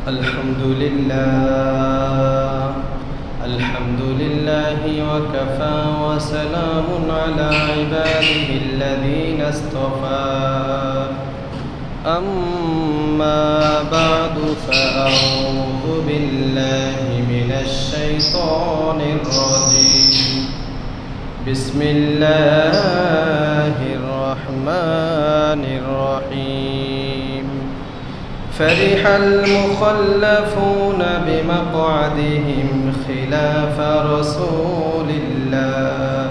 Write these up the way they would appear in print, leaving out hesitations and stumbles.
الحمد لله وكفى وسلام على عباده الذين اصطفى أما بعد فأعوذ بالله من الشيطان الرجيم بسم الله الرحمن الرحيم فرح المخلفون بمقعدهم خلاف رسول الله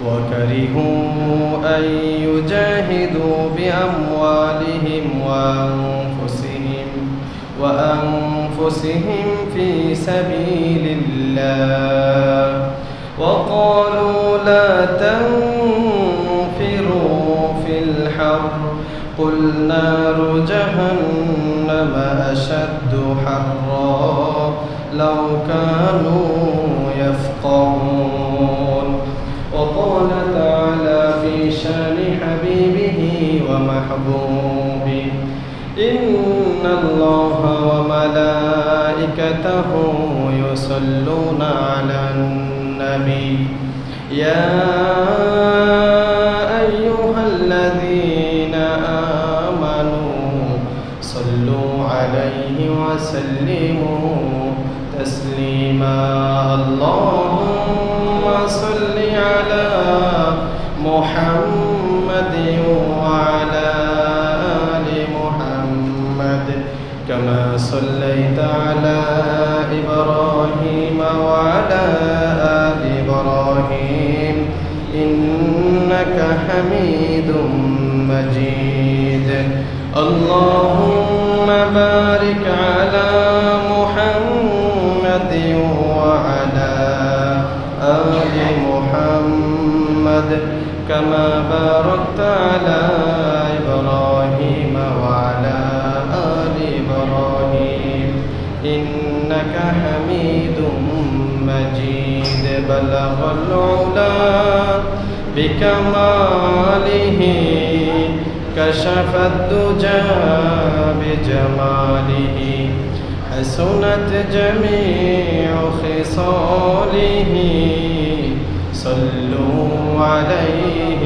وكرهوا أن يجاهدوا بأموالهم وأنفسهم في سبيل الله وقالوا لا تنفروا في الحر قل نار جهنم أشد حرا لو كانوا يفقهون وقال تعالى في شان حبيبه ومحبوبه إن الله وملائكته يصلون على النبي يا أيها الذين آمنوا صلوا عليه وسلموا تسليما اللهم صل على محمد وعلى آل محمد كما صليت على إبراهيم وعلى آل إبراهيم إنك حميد مجيد اللهم بارك على محمد وعلى آل محمد كما باركت على إبراهيم وعلى آل إبراهيم إنك حميد مجيد بلغ العلا بكماله كشف الدجى بجماله حسنت جميع خصاله صلوا عليه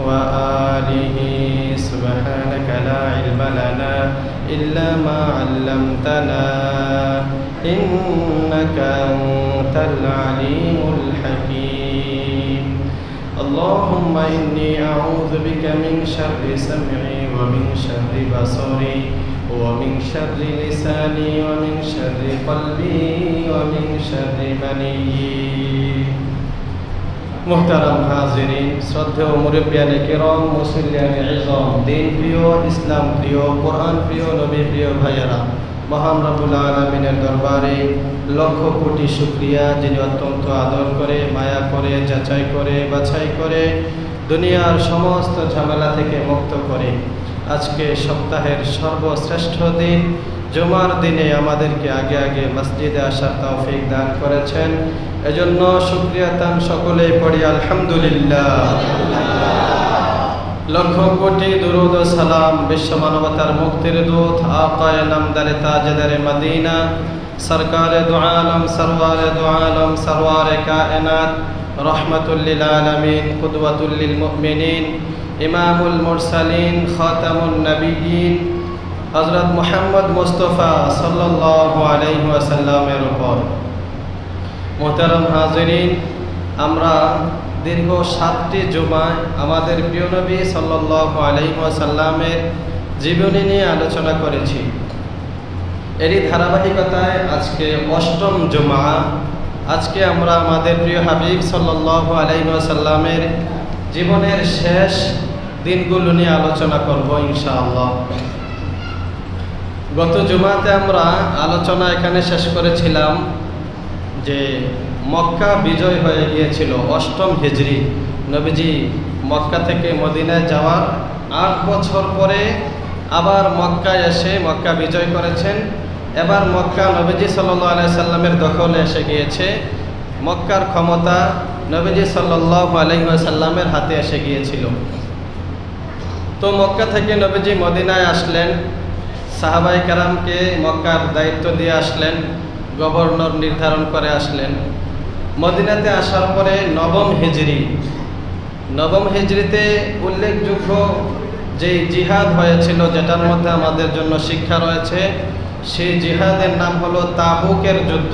وآله سبحانك لا علم لنا إلا ما علمتنا إنك أنت العليم الحكيم اللهم إني أعوذ بك من شر سمعي ومن شر بصري ومن شر لساني ومن شر قلبي ومن شر مني محترم হাজিরিন শ্রদ্ধেয় মুরব্বিয়ানে কিরাম মুসল্লিয়ানে ইযম দিন প্রিয় ইসলাম প্রিয় কোরআন প্রিয় নবী প্রিয় ভাইয়েরা মহান রব্বুল আলামিনের দরবারে লক্ষ কোটি শুকরিয়া যিনি অত্যন্ত আদর করে মায়া করে যাচাই করে বাছাই করে দুনিয়ার সমস্ত ঝামেলা থেকে মুক্ত করে আজকে সপ্তাহের সর্বশ্রেষ্ঠ দিন জুমার দিনে আমাদেরকে আগে আগে মসজিদে আসার তৌফিক দান করেছেন এজন্য শুকরিয়া তান সকলেই পড়ি আলহামদুলিল্লাহ লক্ষ কোটি দুরূদ ও সালাম বিশ্ব মানবতার মুক্তির দূত আকায়ে নামদারে তাজদারে মদিনা সরকারে দু আলম সরওয়ারে কায়নাত রহমাতুল লিল আলামিন কুদওয়াতুল লিল মুমিনিন ইমামুল মুরসালিন খাতামুন নবিয়্যিন হযরত মুহাম্মদ মুস্তাফা সাল্লাল্লাহু আলাইহি ওয়াসাল্লামের উপর মুহতারাম হাজিরিন আমরা দীর্ঘ 7টি জুমায় আমাদের প্রিয় নবী সাল্লাল্লাহু আলাইহি ওয়াসাল্লামের জীবনী নিয়ে আলোচনা করেছি এরই ধারাবাহিকতায় আজকে 8ম জুমা আজকে আমরা আমাদের প্রিয় হাবিব সাল্লাল্লাহু আলাইহি ওয়াসাল্লামের জীবনের শেষ দিনগুলো নিয়ে আলোচনা করব ইনশাআল্লাহ গত জুমাতে আমরা আলোচনা এখানে শেষ করেছিলাম যে মক্কা বিজয় হয়ে গিয়েছিল 8ম হিজরি নবীজি মক্কা থেকে মদিনায় যাওয়ার 8 বছর পরে আবার মক্কায় এসে মক্কা বিজয় করেছেন এবার মক্কা নবীজি সাল্লাল্লাহু আলাইহি সাল্লামের দখলে এসে গিয়েছে মক্কার ক্ষমতা নবীজি সাল্লাল্লাহু আলাইহি ওয়াসাল্লামের হাতে এসে গিয়েছিল। তো মক্কা থেকে নবীজি মদিনায় আসলেন, সাহাবায়ে কেরামকে মক্কার দায়িত্ব দিয়ে আসলেন, গভর্নর নির্ধারণ করে আসলেন। মদিনাতে আসার পরে নবম হিজরিতে উল্লেখযোগ্য যে জিহাদ হয়েছিল, যেটার মধ্যে আমাদের জন্য শিক্ষা রয়েছে, সেই জিহাদের নাম হলো তাবুকের যুদ্ধ।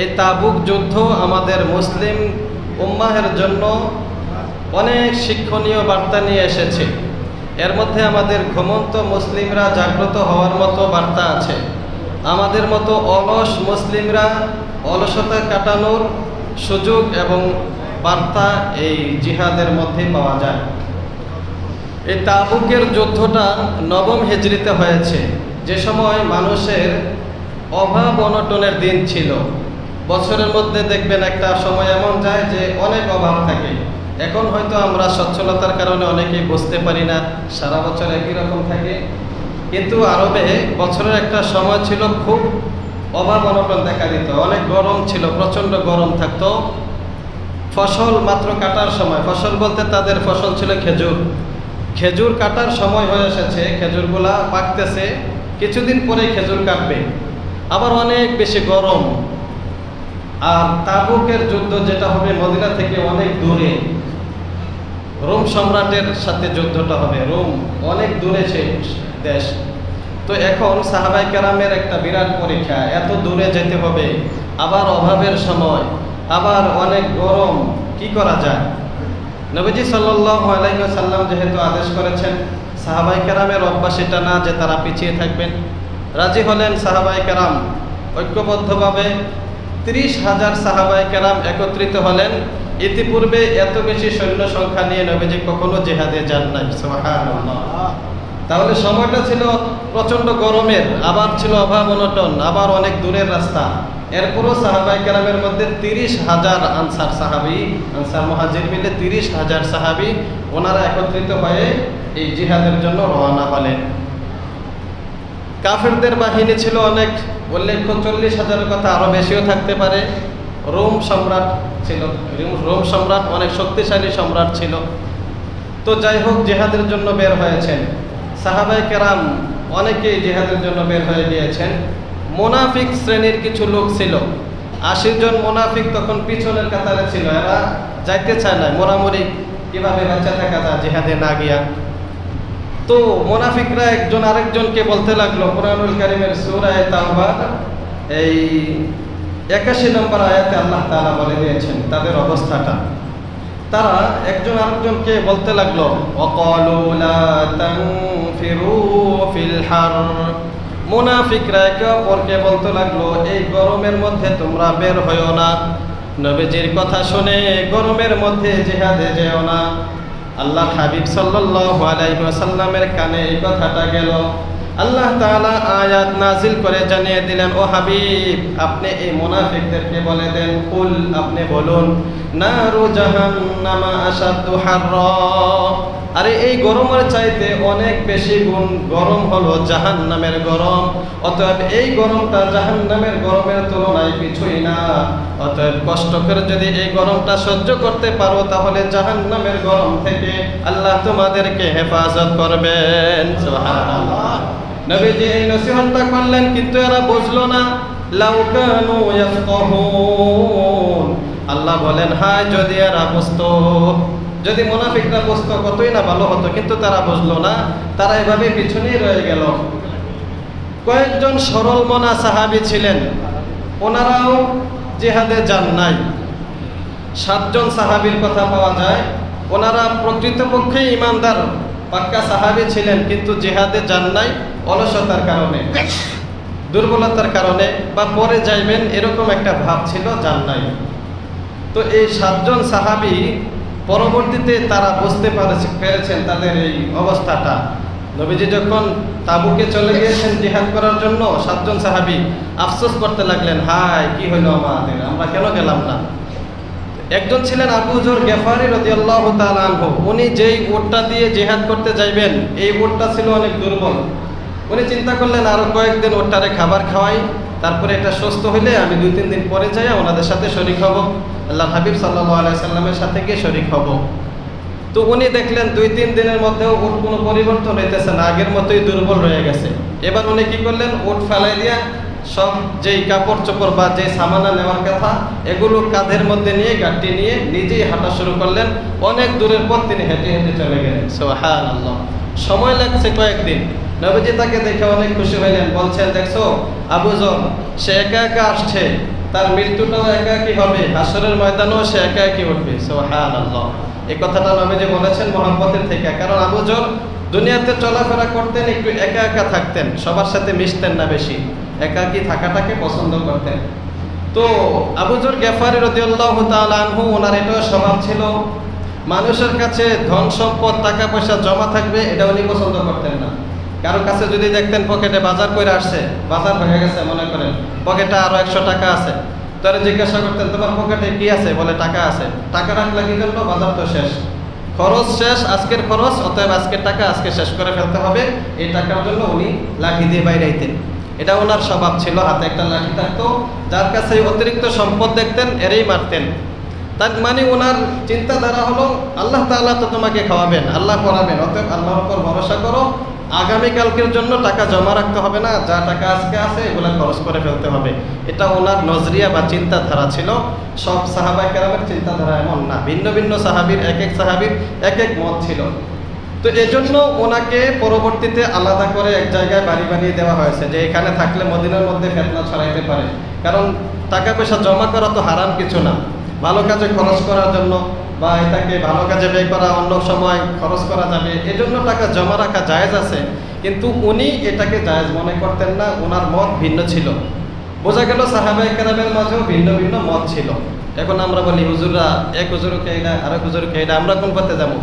এই তাবুক যুদ্ধ আমাদের মুসলিম উম্মাহের জন্য অনেক শিক্ষণীয় বার্তা নিয়ে এসেছে। এর মধ্যে আমাদের ঘুমন্ত মুসলিমরা জাগ্রত হওয়ার মতো বার্তা আছে। আমাদের মতো অলস মুসলিমরা অলসতা কাটানোর সুযোগ এবং বার্তা এই জিহাদের মধ্যে পাওয়া যায়। এই তাবুকের যুদ্ধটা নবম হিজরিতে হয়েছে, যে সময় মানুষের অভাব অনটনের দিন ছিল। বছরের মধ্যে দেখবেন একটা সময় এমন যায় যে অনেক অভাব থাকে। এখন হয়তো আমরা সচ্ছলতার কারণে অনেকেই বুঝতে পারি না, সারা বছর একই রকম থাকে। কিন্তু আরবে বছরের একটা সময় ছিল খুব অভাব অনটন দেখা দিত, অনেক গরম ছিল, প্রচণ্ড গরম থাকতো। ফসল মাত্র কাটার সময়, ফসল বলতে তাদের ফসল ছিল খেজুর কাটার সময় হয়ে এসেছে, খেজুরগুলা পাকতেছে, কিছুদিন পরে খেজুর কাটবে, আবার অনেক বেশি গরম। আর তাবুকের যুদ্ধ যেটা হবে মদিনা থেকে অনেক দূরে, রোম সম্রাটের সাথে যুদ্ধটা হবে। রোম অনেক দূরে দেশ। তো এখন সাহাবায়ে কেরামের একটা বিরাট পরীক্ষা, এত দূরে যেতে হবে, আবার অভাবের সময়, আবার অনেক গরম, কি করা যায়? নবীজি সাল্লাল্লাহু আলাইহি ওয়াসাল্লাম যেহেতু আদেশ করেছেন, সাহাবায়ে কেরামের অভ্যাস এটা না যে তারা পিছিয়ে থাকবেন। রাজি হলেন সাহাবায়ে কেরাম, ঐক্যবদ্ধভাবে 30,000 সাহাবায়ে কেরাম একত্রিত হলেন। ইতিপূর্বে এত বেশি সৈন্য সংখ্যা নিয়ে নবীজি কখনো জিহাদে যান নাই। সুবহানাল্লাহ। তাহলে সময়টা ছিল প্রচণ্ড গরমের, আবার ছিল অভাব অনটন, আবার অনেক দূরের রাস্তা। এরপরও সাহাবায়ে কেরামের মধ্যে 30,000 আনসার মুহাজির মিলে 30,000 সাহাবী, ওনারা একত্রিত হয়ে এই জিহাদের জন্য রওনা হলেন। কাফেরদের বাহিনী ছিল অনেক, উল্লেখ্য 40,000 কথা আরো বেশিও থাকতে পারে। রোম সম্রাট অনেক শক্তিশালী সম্রাট ছিল। তো যাই হোক, জিহাদের জন্য বের হয়েছেন সাহাবায়ে কেরাম, অনেকেই জিহাদের জন্য বের হয়ে গিয়েছেন। মুনাফিক শ্রেণীর কিছু লোক ছিল, 80 জন মুনাফিক তখন পিছনের কাতারে ছিল। এরা যাইতে চায় না, মোরামুরি কিভাবে বাঁচা থাকা যায় জিহাদে না গিয়া। তো মুনাফিকরা একজন আরেকজনকে বলতে লাগলো, কুরআনুল কারীমের সূরা তাওবার এই 81 নম্বর আয়াতে আল্লাহ তাআলা বলে দিয়েছেন তাদের অবস্থাটা। তারা একজন আরেকজনকে বলতে লাগলো, ওয়াকালু লা তানফিরু ফিল হার। মুনাফিকরা একে অপরকে বলতে লাগলো, এই গরমের মধ্যে তোমরা বের হয়ো না, নবীজির কথা শুনে গরমের মধ্যে জিহাদে যেও না। আল্লাহর হাবিব সাল্লাল্লাহু আলাইহি ওয়াসাল্লামের কানে এই কথাটা গেল। আল্লাহ তাআলা আয়াত নাজিল করে জানিয়ে দিলেন, ও হাবিব, আপনি এই মুনাফিকদেরকে বলে দেন, কুল, আপনি বলুন, নারু জাহান্নামা আশাদ্দু হাররা। আরে এই গরমের চাইতে অনেক বেশি গুণ গরম হলো জাহান্নামের গরম। অতএব এই গরমটা জাহান্নামের গরমের তুলনায় কিছুই না। অতএব কষ্ট করে যদি এই গরমটা সহ্য করতে পারো, তাহলে জাহান্নামের গরম থেকে আল্লাহ তোমাদেরকে হেফাজত করবেন। সুবহানাল্লাহ। নবীজি এই নসিহতটা করলেন, কিন্তু এরা বুঝলো না। লাউ কানু ইয়াফকাহুন। আল্লাহ বলেন, হায় যদি এরা বুঝতো, যদি মুনাফিকরা বুঝতো কতই না ভালো হতো, কিন্তু তারা বুঝলো না, তারা এভাবে পিছনেই রয়ে গেল। কয়েকজন সরল মনা সাহাবী ছিলেন, ওনারাও জিহাদে যান নাই। 7 জন সাহাবীর কথা পাওয়া যায়, ওনারা প্রকৃতপক্ষে ইমানদার পাক্কা সাহাবী ছিলেন, কিন্তু জিহাদে যান নাই অলসতার কারণে, দুর্বলতার কারণে, বা পরে যাইবেন এরকম একটা ভাব ছিল, যান নাই। তো এই 7 জন সাহাবী পরবর্তীতে তারা বুঝতে পেরেছেন তাদের এই অবস্থাটা। নবীজি যখন তাবুকে চলে গিয়েছেন জিহাদ করার জন্য, 7 জন সাহাবী আফসোস করতে লাগলেন, হায় কি হইল আমাদের, আমরা কেন গেলাম না। একজন ছিলেন আবু যর গেফারি রাদিয়াল্লাহু তাআলা আনহু। উনি যেই উটটা দিয়ে জিহাদ করতে যাইবেন, এই উটটা ছিল অনেক দুর্বল। উনি চিন্তা করলেন, আরো কয়েকদিন উটটারে খাবার খাওয়াই, তারপরে এটা সুস্থ হইলে আমি 2-3 দিন পরে যাই ওনাদের সাথে শরীক হব, আল্লাহর হাবিব সাল্লাল্লাহু আলাইহি সাল্লামের সাথে গিয়ে শরীক হব। তো উনি দেখলেন 2-3 দিনের মধ্যেও উট কোনো পরিবর্তন হইতেছে না, আগের মতোই দুর্বল রয়ে গেছে। এবার উনি কি করলেন, উট ফেলাই দিয়া সব যেই কাপড় চোপড় বা যে সামানা নেওয়ার কথা এগুলো কাঁধের মধ্যে নিয়ে গাড়ি নিয়ে নিজেই হাঁটা শুরু করলেন। অনেক দূরের পর তিনি হেঁটে হেঁটে চলে গেলেন। সুবহানাল্লাহ। সময় লাগছে কয়েকদিন। নবীজি তাকে দেখে অনেক খুশি হইলেন, বলছেন, দেখছো আবু যর, সে একা একা আসছে, তার মৃত্যুটাও একা একই হবে, হাসরের ময়দানেও সে একা একই উঠবে। সুবহানাল্লাহ। এই কথাটা নবীজি বলেছেন মহব্বতের থেকে। কারণ আবু যর দুনিয়াতে চলাফেরা করতেন, একটু একা একা থাকতেন, সবার সাথে মিশতেন না বেশি, একাকী থাকাটাকে পছন্দ করতেন। তো আবু যর গেফারি রাদিয়াল্লাহু তাআলা আনহু, ওনার এটাও স্বভাব ছিল, মানুষের কাছে ধন সম্পদ টাকা পয়সা জমা থাকবে এটা উনি পছন্দ করতেন না। কারো কাছে যদি দেখতেন পকেটে বাজার করে আসছে, বাজার হয়ে গেছে মনে করেন, পকেটে আরো 100 টাকা আছে, তারা জিজ্ঞাসা করতেন, তোমার পকেটে কি আছে? বলে টাকা আছে। টাকা রাখলে কি করলো? বাজার তো শেষ, খরচ শেষ, আজকের খরচ, অতএব আজকের টাকা আজকে শেষ করে ফেলতে হবে। এই টাকার জন্য উনি লাঠি দিয়ে বাইরে আইতেন। এটা ওনার স্বভাব ছিল, হাতে একটা লাঠি থাকতো, যার কাছে অতিরিক্ত সম্পদ দেখতেন এরই মারতেন। তার মানে ওনার চিন্তাধারা হলো, আল্লাহ তাআলা তো তোমাকে খাওয়াবেন, আল্লাহ পড়াবেন, অতএব আল্লাহর উপর ভরসা করো, আগামীকালকের জন্য টাকা জমা রাখতে হবে না, যা টাকা আজকে আছে এগুলো খরচ করে ফেলতে হবে। এটা ওনার নজরিয়া বা চিন্তাধারা ছিল। সব সাহাবায়ে কেরামের চিন্তাধারা এমন না, ভিন্ন ভিন্ন সাহাবীর এক এক সাহাবীর এক এক মত ছিল। তো এজন্য ওনাকে পরবর্তীতে আলাদা করে এক জায়গায় বাড়ি বানিয়ে দেওয়া হয়েছে, যে এখানে থাকলে মদিনার মধ্যে ফিতনা ছড়াইতে পারে। কারণ টাকা পয়সা জমা করা তো হারাম কিছু না, ভালো কাজে খরচ করার জন্য বা এটাকে ভালো কাজে ব্যয় করা, অন্য সময় খরচ করা যাবে, এজন্য টাকা জমা রাখা জায়েজ আছে। কিন্তু উনি এটাকে জায়েজ মনে করতেন না, ওনার মত ভিন্ন ছিল। বোঝা গেল সাহাবায়ে কেরামের মাঝেও ভিন্ন ভিন্ন মত ছিল। এখন আমরা বলি হুজুররা, এক হুজুরকে এটা, আরেক হুজুরকে এটা, আমরা কোন পথে যাবো?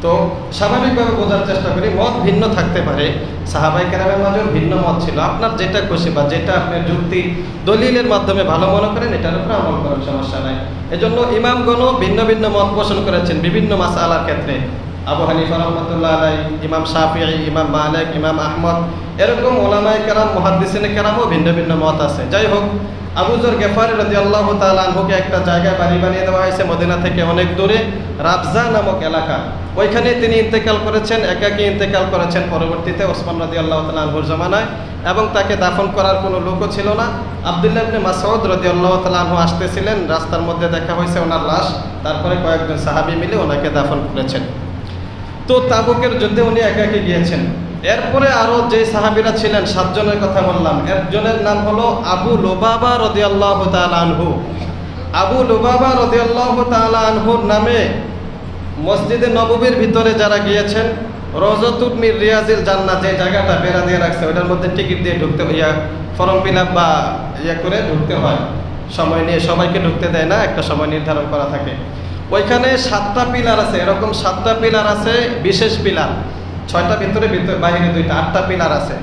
তো স্বাভাবিকভাবে বোঝার চেষ্টা করি, মত ভিন্ন থাকতে পারে, সাহাবায়ে কেরামের মাঝেও ভিন্ন মত ছিল। আপনার যেটা খুশি বা যেটা আপনার যুক্তি দলিলের মাধ্যমে ভালো মনে করেন, এটার উপরে আমল করার সমস্যা নাই। এজন্য ইমামগণও ভিন্ন ভিন্ন মত পোষণ করেছেন বিভিন্ন মাসআলার ক্ষেত্রে। আবু হানিফা রাহমাতুল্লাহ আলাইহি, ইমাম শাফিঈ, ইমাম মালিক, ইমাম আহমদ, এরকম উলামায়ে কেরাম, মুহাদ্দিসিনে কেরামও ভিন্ন ভিন্ন মত আছে। যাই হোক, আবু যর গেফারি রাদিয়াল্লাহু তাআলা আনহুকে একটা জায়গায় বাড়ি বানিয়ে দেওয়া হয়েছে মদিনা থেকে অনেক দূরে, রাবজা নামক এলাকা। ওইখানে তিনি ইন্তেকাল করেছেন, একাকী ইন্তেকাল করেছেন পরবর্তীতে ওসমান রাদিয়াল্লাহু তাআলা আনহুর জামানায়, এবং তাকে দাফন করার কোনো লোকও ছিল না। আব্দুল্লাহ ইবনে মাসউদ রাদিয়াল্লাহু তাআলা আনহু আসতেছিলেন, রাস্তার মধ্যে দেখা হয়েছে ওনার লাশ, তারপরে কয়েকজন সাহাবী মিলে ওনাকে দাফন করেছেন। তো তাবুকের যুদ্ধে উনি একাকী গিয়েছেন। এরপরে আরো যে সাহাবীরা ছিলেন 7 জনের কথা বললাম, একজনের নাম হলো আবু লুবাবা রাদিয়াল্লাহু তাআলা আনহু। আবু লুবাবা রাদিয়াল্লাহু তাআলা আনহুর নামে মসজিদে নববীর ভিতরে যারা গিয়েছেন, রওজাতুল মির রিয়াজিল জান্নাত, যে জায়গাটা বেড়া দিয়ে রাখছে, ওটার মধ্যে টিকিট দিয়ে ঢুকতে, ফর্ম ফিল আপ বা করে ঢুকতে হয়, সময় নিয়ে, সবাইকে ঢুকতে দেয় না, একটা সময় নির্ধারণ করা থাকে। ওইখানে 7টা পিলার আছে, এরকম 7টা পিলার আছে, বিশেষ পিলার, 6টা ভিতরে বাইরে 2টা, 8টা পিলার আছে।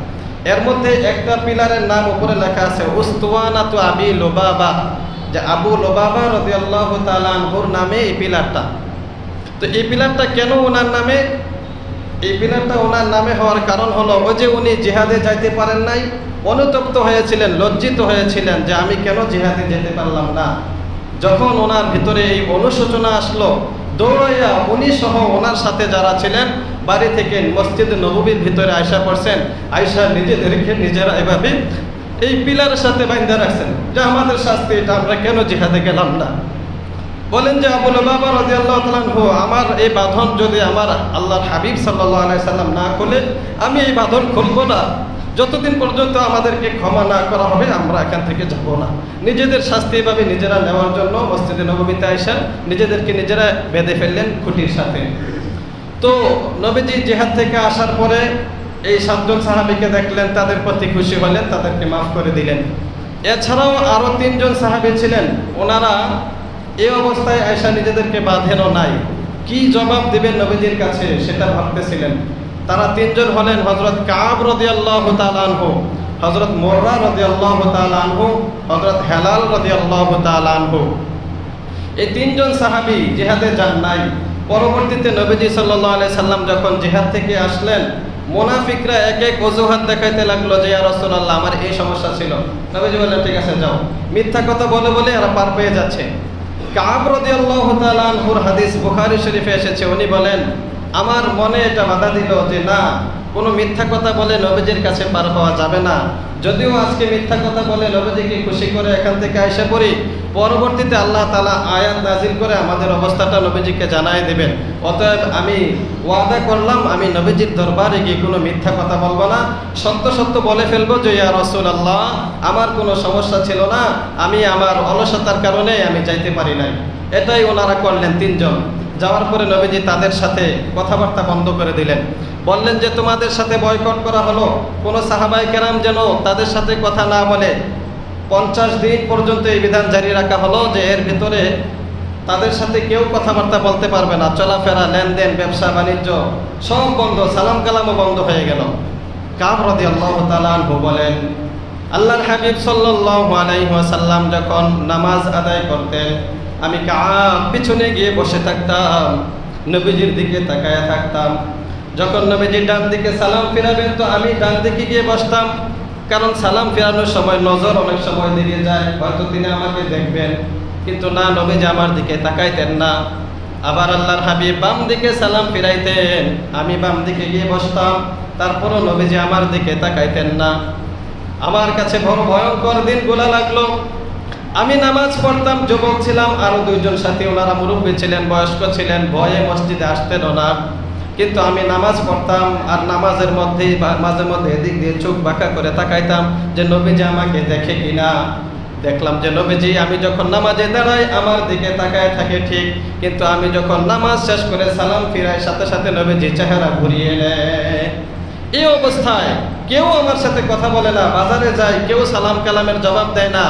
এর মধ্যে একটা পিলারের নাম উপরে লেখা আছে উস্তুওয়ানাতু আবি লুবাবা, যে আবু লুবাবা রাদিয়াল্লাহু তাআলা আনহুর নামে এই পিলারটা। তো এই পিলারটা কেন ওনার নামে? এই পিলারটা ওনার নামে হওয়ার কারণ হলো, ওই যে উনি জিহাদে যাইতে পারেন নাই, অনুতপ্ত হয়েছিলেন, লজ্জিত হয়েছিলেন যে আমি কেন জিহাদে যেতে পারলাম না। যখন ওনার ভিতরে এই অনুশোচনা আসলো, দৌড়াইয়া উনি সহ ওনার সাথে যারা ছিলেন বাড়ি থেকে মসজিদ নববীর ভিতরে আয়সা পড়ছেন, আয়সা নিজেদেরকে নিজেরা এভাবে এই পিলারের সাথে বাঁধা রাখছেন যে আমাদের শাস্তি এটা, আমরা কেন জিহাদে গেলাম না। বলেন যে আবু লুবাবা রাদিয়াল্লাহু তাআলা আনহু, আমার এই বাঁধন যদি আমার আল্লাহর হাবিব সাল্লাল্লাহু আলাইহি সাল্লাম না খুলে, আমি এই বাঁধন খুলবো না, যতদিন পর্যন্ত আমাদেরকে ক্ষমা না করা হবে আমরা এখান থেকে যাব না। নিজেদের শাস্তি এভাবে নিজেরা নেওয়ার জন্য মসজিদে নববীতে আয়েশা নিজেদেরকে নিজেরা বেঁধে ফেললেন খুঁটির সাথে। তো নবীজি জিহাদ থেকে আসার পরে এই 7 জন সাহাবীকে দেখলেন, তাদের প্রতি খুশি হলেন, তাদেরকে মাফ করে দিলেন। এছাড়াও আরো 3 জন সাহাবী ছিলেন, ওনারা এই অবস্থায় আয়েশা নিজেদেরকে বাঁধেনও নাই, কি জবাব দিবেন নবীজির কাছে সেটা ভাবতেছিলেন। তারা 3 জন হলেন হযরত কাব রাদিয়াল্লাহু তাআলা আনহু, হযরত মুররা রাদিয়াল্লাহু তাআলা আনহু, হযরত হেলাল রাদিয়াল্লাহু তাআলা আনহু। এই 3 জন সাহাবী জিহাদে যান নাই। পরবর্তীতে নবীজি সাল্লাল্লাহু আলাইহি সাল্লাম যখন জিহাদ থেকে আসলেন, মুনাফিকরা এক এক অজুহাত দেখাইতে লাগলো যে ইয়া রাসূলুল্লাহ আমার এই সমস্যা ছিল। নবীজি বললেন ঠিক আছে যাও। মিথ্যা কথা বলে বলে এরা পার পেয়ে যাচ্ছে। কাব রাদিয়াল্লাহু তাআলা আনহুর হাদিস বুখারী শরীফে এসেছে, উনি বলেন আমার মনে এটা বাধা দিল যে না, কোনো মিথ্যা কথা বলে নবীজির কাছে পার হওয়া যাবে না। যদিও আজকে মিথ্যা কথা বলে নবীজিকে খুশি করে এখান থেকে আইসা পড়ি, পরবর্তীতে আল্লাহ তাআলা আয়াত নাজিল করে আমাদের অবস্থাটা নবীজিকে জানাই দেবেন। অতএব আমি ওয়াদা করলাম আমি নবীজির দরবারে গিয়ে কোনো মিথ্যা কথা বলবো না, সত্য সত্য বলে ফেলবো যে ইয়া রাসূলুল্লাহ আমার কোনো সমস্যা ছিল না, আমি আমার অলসতার কারণে আমি যাইতে পারি নাই। এটাই ওনারা করলেন তিনজন। যাওয়ার পরে নবীজি তাদের সাথে কথাবার্তা বন্ধ করে দিলেন, বললেন যে তোমাদের সাথে বয়কট করা হলো, কোনো সাহাবায়ে কেরাম যেন তাদের সাথে কথা না বলে। 50 দিন পর্যন্ত এই বিধান জারি রাখা হলো যে এর ভিতরে তাদের সাথে কেউ কথাবার্তা বলতে পারবে না, চলাফেরা, লেনদেন, ব্যবসা বাণিজ্য সব বন্ধ, সালাম কালামও বন্ধ হয়ে গেল। কাব রাদিয়াল্লাহু তাআলা আনহু বলেন আল্লাহর হাবিব সাল্লাল্লাহু আলাইহি ওয়াসাল্লাম যখন নামাজ আদায় করতেন আমি কাব পিছনে গিয়ে বসে থাকতাম, নবীজির দিকে তাকায়া থাকতাম। যখন নবীজি ডান দিকে সালাম ফিরাবেন তো আমি ডান দিকে গিয়ে বসতাম, কারণ সালাম ফেরানোর সময় নজর অনেক সময় দিকে যায়, হয়তো তিনি আমাকে দেখবেন, কিন্তু না, নবীজি আমার দিকে তাকাইতেন না। আবার আল্লাহর হাবিব বাম দিকে সালাম ফিরাইতেন, আমি বাম দিকে গিয়ে বসতাম, তারপরও নবীজি আমার দিকে তাকাইতেন না। আমার কাছে বড় ভয়ঙ্কর দিনগুলো লাগলো। আমি নামাজ পড়তাম, যুবক ছিলাম, আরো 2 জন সাথী, ওনারা মুরব্বী ছিলেন, বয়স্ক ছিলেন, ভয়ে মসজিদে আসতেন না। কিন্তু আমি নামাজ পড়তাম আর নামাজের মধ্যেই মাঝে মধ্যে এদিক দিয়ে চোখ বাঁকা করে তাকাইতাম যে নবীজি আমাকে দেখে কিনা। দেখলাম যে নবীজি আমি যখন নামাজে দাঁড়াই আমার দিকে তাকায় থাকে ঠিক, কিন্তু আমি যখন নামাজ শেষ করে সালাম ফিরাই সাথে সাথে নবীজি চেহারা ঘুরিয়ে নেয়। এই অবস্থায় কেউ আমার সাথে কথা বলে না, বাজারে যাই কেউ সালাম কালামের জবাব দেয় না।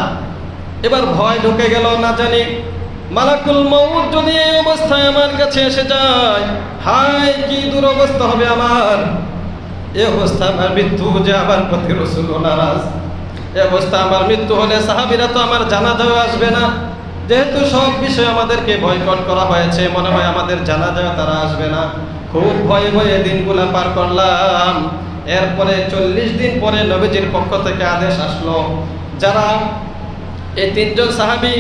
এবার ভয় ঢুকে গেল, না জানি মালাকুল মউত যদি এই অবস্থায় আমার কাছে এসে যায়, হায় কি দুরবস্থা হবে আমার। এই অবস্থা আমার মৃত্যু যে আমার প্রতি রাসূল নারাজ, এই অবস্থা আমার মৃত্যু হলে সাহাবীরা তো আমার জানাজাও আসবে না, যেহেতু সব বিষয় আমাদেরকে বয়কট করা হয়েছে, মনে হয় আমাদের জানাজাও তারা আসবে না। খুব ভয়ে ভয়ে দিনগুলা পার করলাম। এরপরে 40 দিন পরে নবীজির পক্ষ থেকে আদেশ আসলো, যারা এই 3 জন সাহাবী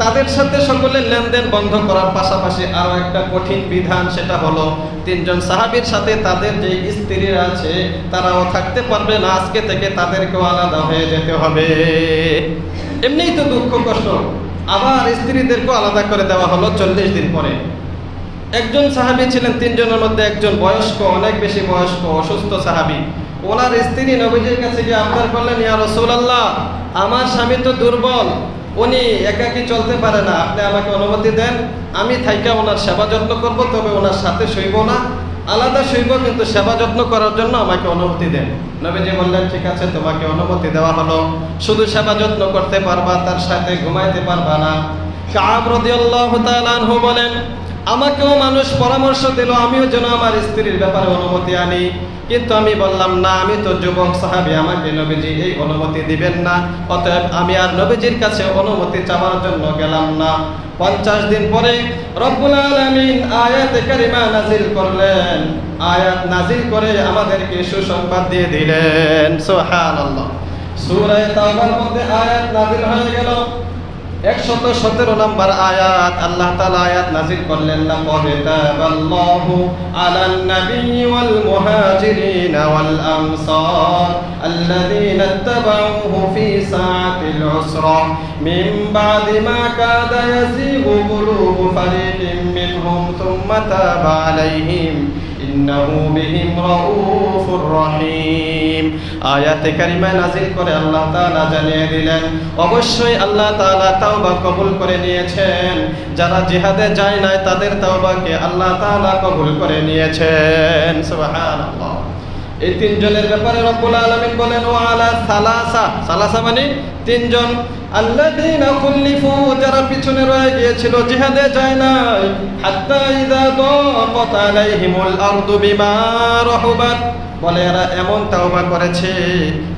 তাদের সাথে সকলের লেনদেন বন্ধ করার পাশাপাশি আরো একটা কঠিন বিধান, সেটা হলো 3 জন সাহাবীর সাথে তাদের যে স্ত্রীরা আছে তারাও থাকতে পারবে না, আজকে থেকে তাদেরকেও আলাদা হয়ে যেতে হবে। এমনিই তো দুঃখ কষ্ট, আবার স্ত্রীদেরকেও আলাদা করে দেওয়া হলো 40 দিন পরে। একজন সাহাবী ছিলেন 3 জনের মধ্যে একজন বয়স্ক, অনেক বেশি বয়স্ক, অসুস্থ সাহাবী। ওনার স্ত্রী নবীজির কাছে গিয়ে আবদার করলেন, ইয়া রাসূলুল্লাহ আমার স্বামী তো দুর্বল, উনি একাকী চলতে পারে না, আপনি আমাকে অনুমতি দেন, আমি থাইকা ওনার সেবা যত্ন করব, তবে ওনার সাথে শুইব না, আলাদা শুইব, কিন্তু সেবা যত্ন করার জন্য আমাকে অনুমতি দেন। নবীজি বললেন ঠিক আছে, তোমাকে অনুমতি দেওয়া হলো, শুধু সেবা যত্ন করতে পারবা, তার সাথে ঘুমাইতে পারবা না। কাব রাদিয়াল্লাহু তাআলা আনহু বলেন আমাকেও মানুষ পরামর্শ দিল আমিও যেন আমার স্ত্রীর ব্যাপারে অনুমতি আনি, কিন্তু আমি বললাম না, আমি তো যুবক সাহাবী, আমাকে নবীজি এই অনুমতি দিবেন না। অতএব আমি আর নবীজির কাছে অনুমতি চাওয়ার জন্য গেলাম না। 50 দিন পরে রব্বুল আলামিন আয়াতে কারিমা নাজিল করলেন, আয়াত নাজিল করে আমাদেরকে সুসংবাদ দিয়ে দিলেন। সুবহানাল্লাহ। সূরা তাওবার মধ্যে আয়াত নাজিল হয়ে গেল 117 নম্বর আয়াত। আল্লাহ তাআলা আয়াত নাযিল করলেন, লাকাদ তাবাল্লাহু আলান নাবিয়্যি ওয়াল মুহাজিরিন ওয়াল আনসার আল্লাযীনা ইত্তাবাউহু ফি সাআতিল উসরা মিন বা'দি মা কাদা ইয়াযীগু কুলুবু ফারিকিম মিনহুম থুম্মা তাবা আলাইহিম ইন্নাহু বিহিম রাউফুর রহিম। আয়াতে কারিমা নাযিল করে আল্লাহ তাআলা জানিয়ে দিলেন অবশ্যই আল্লাহ তাআলা তাওবা কবুল করে নিয়েছেন, যারা জিহাদে যায় নাই তাদের তাওবাকে আল্লাহ তাআলা কবুল করে নিয়েছেন। সুবহানাল্লাহ। এই 3 জনের ব্যাপারে রব্বুল আলামিন বলেন ওয়া আলা সালাসা মানে 3 জন, আল্লাযীনা খুল্লিফু যারা পিছনে রয়ে গিয়েছিল, জিহাদে যায় নাই, হাত্তা ইযা দাকাত আলাইহিমুল আরদু বিমা রাহুবাত, বলে এরা এমন তাওবা করেছে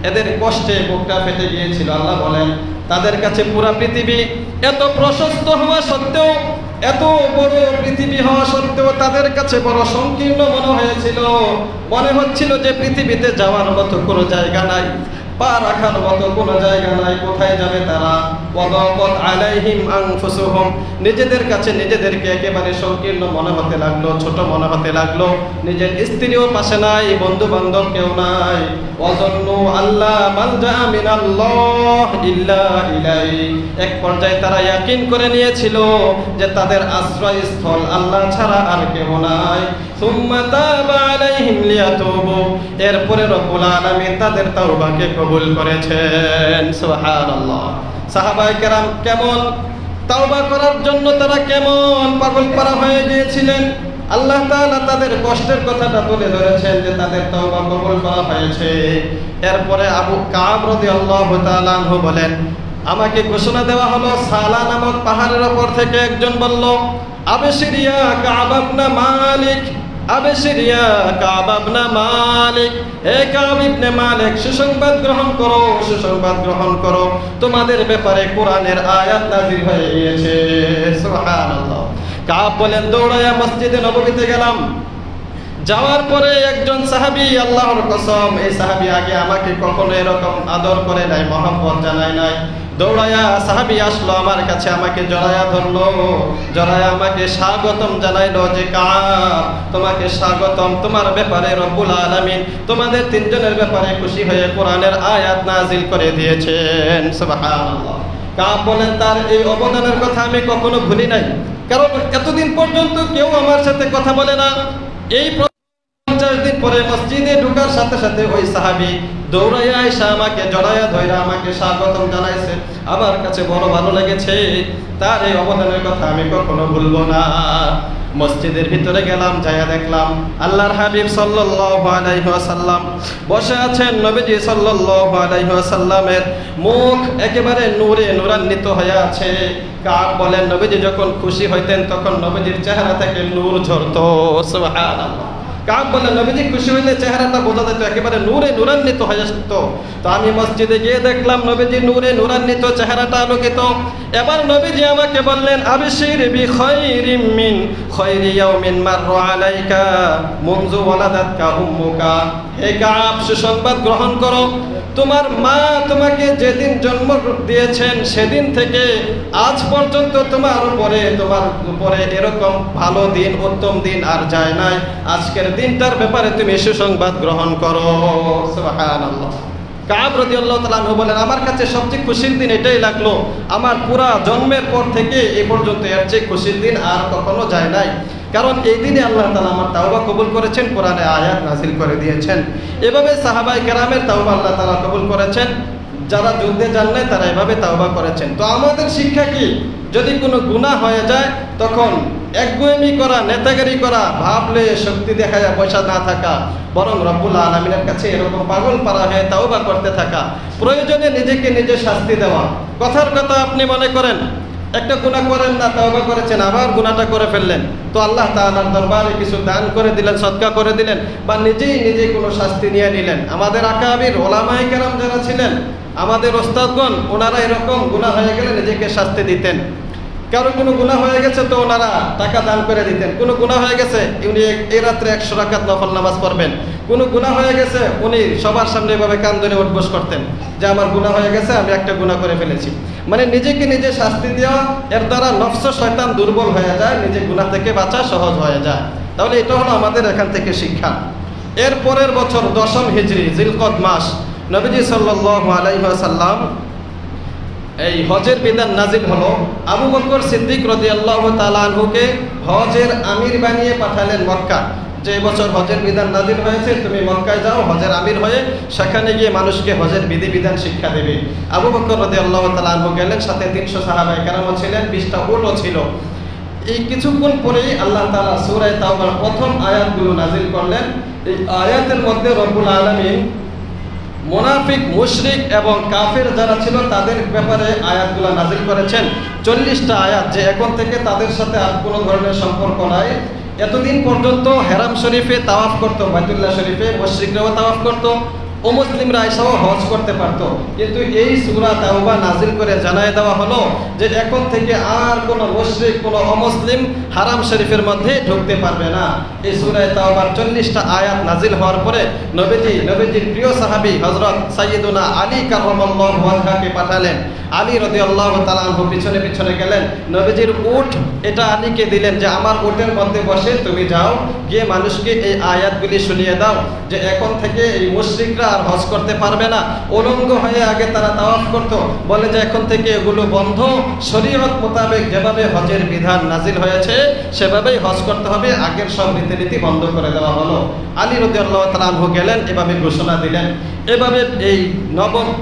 এদের কষ্টে বুকটা ফেটে গিয়েছিল। আল্লাহ বলেন তাদের কাছে পুরা পৃথিবী এত প্রশস্ত হওয়া সত্ত্বেও, এত বড় পৃথিবী হওয়া সত্ত্বেও তাদের কাছে বড় সংকীর্ণ মনে হয়েছিল, মনে হচ্ছিল যে পৃথিবীতে যাওয়ার মতো কোনো জায়গা নাই। পা রাখার মতো কোনো জায়গা নাই, কোথায় যাবে তারা? ওয়াদাকাত আলাইহিম আনফুসুহুম, নিজেদের কাছে নিজেদেরকে একেবারে সংকীর্ণ মনে হতে লাগলো, ছোট মনে হতে লাগলো। নিজের স্ত্রীও পাশে নাই, বন্ধু বান্ধব কেউ নাই। ওয়াজান্নু আল্লা মালজা মিনাল্লাহ ইল্লা ইলাইহি, এক পর্যায়ে তারা ইয়াকিন করে নিয়েছিল যে তাদের আশ্রয়স্থল আল্লাহ ছাড়া আর কেউ নাই। সুম্মা তাবা আলাইহিম লিয়াতুবু, এরপরে রব্বুল আলামিন তাদের তাওবাকে কবুল করেছেন। সুবহানাল্লাহ। সাহাবায়ে কেরাম কেমন তাওবা করার জন্য তারা কেমন পাগল পারা হয়ে গিয়েছিলেন। আল্লাহ তাআলা তাদের কষ্টের কথাটা তুলে ধরেছেন যে তাদের তাওবা কবুল করা হয়েছে। এরপরে আবু কাব রাদিয়াল্লাহু তাআলা আনহু বলেন, আমাকে ঘোষণা দেওয়া হলো সালা নামক পাহাড়ের উপর থেকে একজন বলল, আবশির ইয়া কাব ইবনে মালিক, আবশির ইয়া কাব ইবনে মালিক, হে কাব ইবনে মালিক, সুসংবাদ গ্রহণ করো, সুসংবাদ গ্রহণ করো, তোমাদের ব্যাপারে কোরআনের আয়াত নাযিল হয়ে গিয়েছে। সুবহানাল্লাহ। কাব বলেন, দৌড়ায়া মসজিদে নববীতে গেলাম। যাওয়ার পরে একজন সাহাবী, আল্লাহর কসম এই সাহাবী আগে আমাকে কখনো এরকম আদর করে নাই, মহব্বত জানায় নাই। দৌড়ায়া সাহাবী আসলো আমার কাছে, আমাকে জড়ায়া ধরলো, জড়ায়া আমাকে স্বাগতম জানাইলো যে কাব তোমাকে স্বাগতম, তোমার ব্যাপারে রব্বুল আলামিন তোমাদের তিনজনের ব্যাপারে খুশি হয়ে কোরআনের আয়াত নাযিল করে দিয়েছেন। সুবহানাল্লাহ। কাব বলেন, তার এই অবদানের কথা আমি কখনো ভুলি নাই, কারণ এতদিন পর্যন্ত কেউ আমার সাথে কথা বলে না। এই 50 দিন পরে মসজিদে ঢোকার সাথে সাথে ওই সাহাবী দৌড়াইয়া এসে আমাকে জড়াইয়া ধইরা আমাকে স্বাগতম জানাইছে। আমার কাছে বড় ভালো লেগেছে, তার এই অবদানের কথা আমি কখনো ভুলবো না। মসজিদের ভিতরে গেলাম, যাইয়া দেখলাম আল্লাহর হাবিব সাল্লাল্লাহু আলাইহি ওয়াসাল্লাম বসে আছেন। নবীজি সাল্লাল্লাহু আলাইহি ওয়াসাল্লামের মুখ একেবারে নূরে নূরান্বিত হয়ে আছে। কাব বলেন, নবীজি যখন খুশি হইতেন তখন নবীজির চেহারা থেকে নূর ঝরতো। সুবহানাল্লাহ। কাব বলেন, নবীজি খুশি হইলে চেহারাটা বোঝা যেত, একেবারে নূরে নূরান্বিত হয়ে আসতো। তো আমি মসজিদে গিয়ে দেখলাম নবীজি নূরে নূরান্বিত, চেহারাটা আলোকিত। এবার নবীজি আমাকে বললেন, আবশির বিখাইরিম মিন খাইরি ইয়াউমিন মাররা আলাইকা মুনযু ওয়ালাদাতকা উম্মুকা, হে কাব সুসংবাদ গ্রহণ করো, তোমার মা তোমাকে যেদিন জন্ম দিয়েছেন সেদিন থেকে আজ পর্যন্ত তোমার উপরে এরকম ভালো দিন, উত্তম দিন আর যায় নাই। আজকের দিনটার ব্যাপারে তুমি সুসংবাদ গ্রহণ করো। সুবহানাল্লাহ। কাব রাদিয়াল্লাহু তাআলা আনহু বলেন, আমার কাছে সবচেয়ে খুশির দিন এটাই লাগলো, আমার পুরা জন্মের পর থেকে এই পর্যন্ত এর চেয়ে খুশির দিন আর কখনো যায় নাই। কারণ এই দিনে আল্লাহ তাআলা আমার তাওবা কবুল করেছেন, কোরআনে আয়াত নাযিল করে দিয়েছেন। এভাবে সাহাবায়ে কেরামের তাওবা আল্লাহ তাআলা কবুল করেছেন। যারা যুদ্ধে যান নাই তারা এভাবে তাওবা করেছেন। তো আমাদের শিক্ষা কি? যদি কোনো গুনাহ হয়ে যায় তখন একগুয়েমি করা, নেতাগিরি করা, ভাবলে শক্তি দেখায় পয়সা না থাকা, বরং রব্বুল আলামিনের কাছে এরকম পাগল পারা হয়ে তাওবা করতে থাকা, প্রয়োজনে নিজেকে নিজে শাস্তি দেওয়া। কথার কথা আপনি মনে করেন একটা গুনাহ করেন না, তাওবা করেছেন, আবার গুনাহটা করে ফেললেন, তো আল্লাহ তাআলার দরবারে কিছু দান করে দিলেন, সদকা করে দিলেন, বা নিজেই কোনো শাস্তি নিয়ে নিলেন। আমাদের আকাবির ওলামায়ে কেরাম যারা ছিলেন, আমাদের ওস্তাদগণ, ওনারা এরকম গুনাহ হয়ে গেলে নিজেকে শাস্তি দিতেন। কারো কোনো গুনাহ হয়ে গেছে তো ওনারা টাকা দান করে দিতেন। কোনো গুনাহ হয়ে গেছে উনি এই রাত্রে 100 রাকাত নফল নামাজ পড়বেন। কোনো গুনাহ হয়ে গেছে উনি সবার সামনে এভাবে কান ধরে উঠবোস করতেন যে আমার গুনাহ হয়ে গেছে, আমি একটা গুনাহ করে ফেলেছি। মানে নিজেকে নিজে শাস্তি দেওয়া, এর দ্বারা নফস শয়তান দুর্বল হয়ে যায়, নিজে গুনাহ থেকে বাঁচা সহজ হয়ে যায়। তাহলে এটা হলো আমাদের এখান থেকে শিক্ষা। এর পরের বছর 10ম হিজরি জিলকদ মাস নবীজি সাল্লাল্লাহু আলাইহি ওয়াসাল্লাম এই হজের বিধান নাজিল হলো। আবু বকর সিদ্দিক রাদিয়াল্লাহু তাআলা আনহুকে হজের আমির বানিয়ে পাঠালেন মক্কা, যে বছর হজের বিধান নাজিল হয়েছে তুমি মক্কায় যাও, হজের আমির হয়ে সেখানে গিয়ে মানুষকে হজের বিধিবিধান শিক্ষা দেবে। আবু বকর রাদিয়াল্লাহু তাআলা আনহু গেলেন, সাথে 300 সাহাবায়ে কেরাম ছিলেন, 20টা উটও ছিল। এই কিছুক্ষণ পরেই আল্লাহ তাআলা সূরা তাওবার প্রথম আয়াতগুলো নাজিল করলেন। এই আয়াতের মধ্যে রব্বুল আলামিন মুনাফিক, মুশরিক এবং কাফের যারা ছিল তাদের ব্যাপারে আয়াতগুলো নাজিল করেছেন। 40টা আয়াত, যে এখন থেকে তাদের সাথে আর কোনো ধরনের সম্পর্ক নাই। এতদিন পর্যন্ত হেরাম শরীফে তাওয়াফ করতো, বাইতুল্লাহ শরীফে মুশরিকরাও তাওয়াফ করতো, অমুসলিমরা এসেও হজ করতে পারতো, কিন্তু এই সূরা তাওবা নাজিল করে জানায় দেওয়া হলো যে এখন থেকে আর কোনো মুশরিক, কোনো অমুসলিম হারাম শরীফের মধ্যে ঢুকতে পারবে না। এই সূরা তাওবার 40টা আয়াত নাজিল হওয়ার পরে নবীজির প্রিয় সাহাবী হযরত সাইয়্যিদুনা আলী কাররামাল্লাহু ওয়াজহাকে পাঠালেন। আলী রাদিয়াল্লাহু তাআলা আনহু পিছনে পিছনে গেলেন, নবীজির উট এটা আলীকে দিলেন যে আমার উটের মধ্যে বসে তুমি যাও, গিয়ে মানুষকে এই আয়াতগুলি শুনিয়ে দাও যে এখন থেকে এই মুশরিকরা আর হজ করতে পারবে না। উলঙ্গ হয়ে আগে তারা তাওয়াফ করতো, বলে যে এখন থেকে এগুলো বন্ধ, শরীয়ত মোতাবেক যেভাবে হজের বিধান নাজিল হয়েছে সেভাবেই হজ করতে হবে, আগের সব রীতিনীতি বন্ধ করে দেওয়া হলো। আলী রাদিয়াল্লাহু তাআলা আনহু গেলেন, এভাবে ঘোষণা দিলেন। এভাবে এই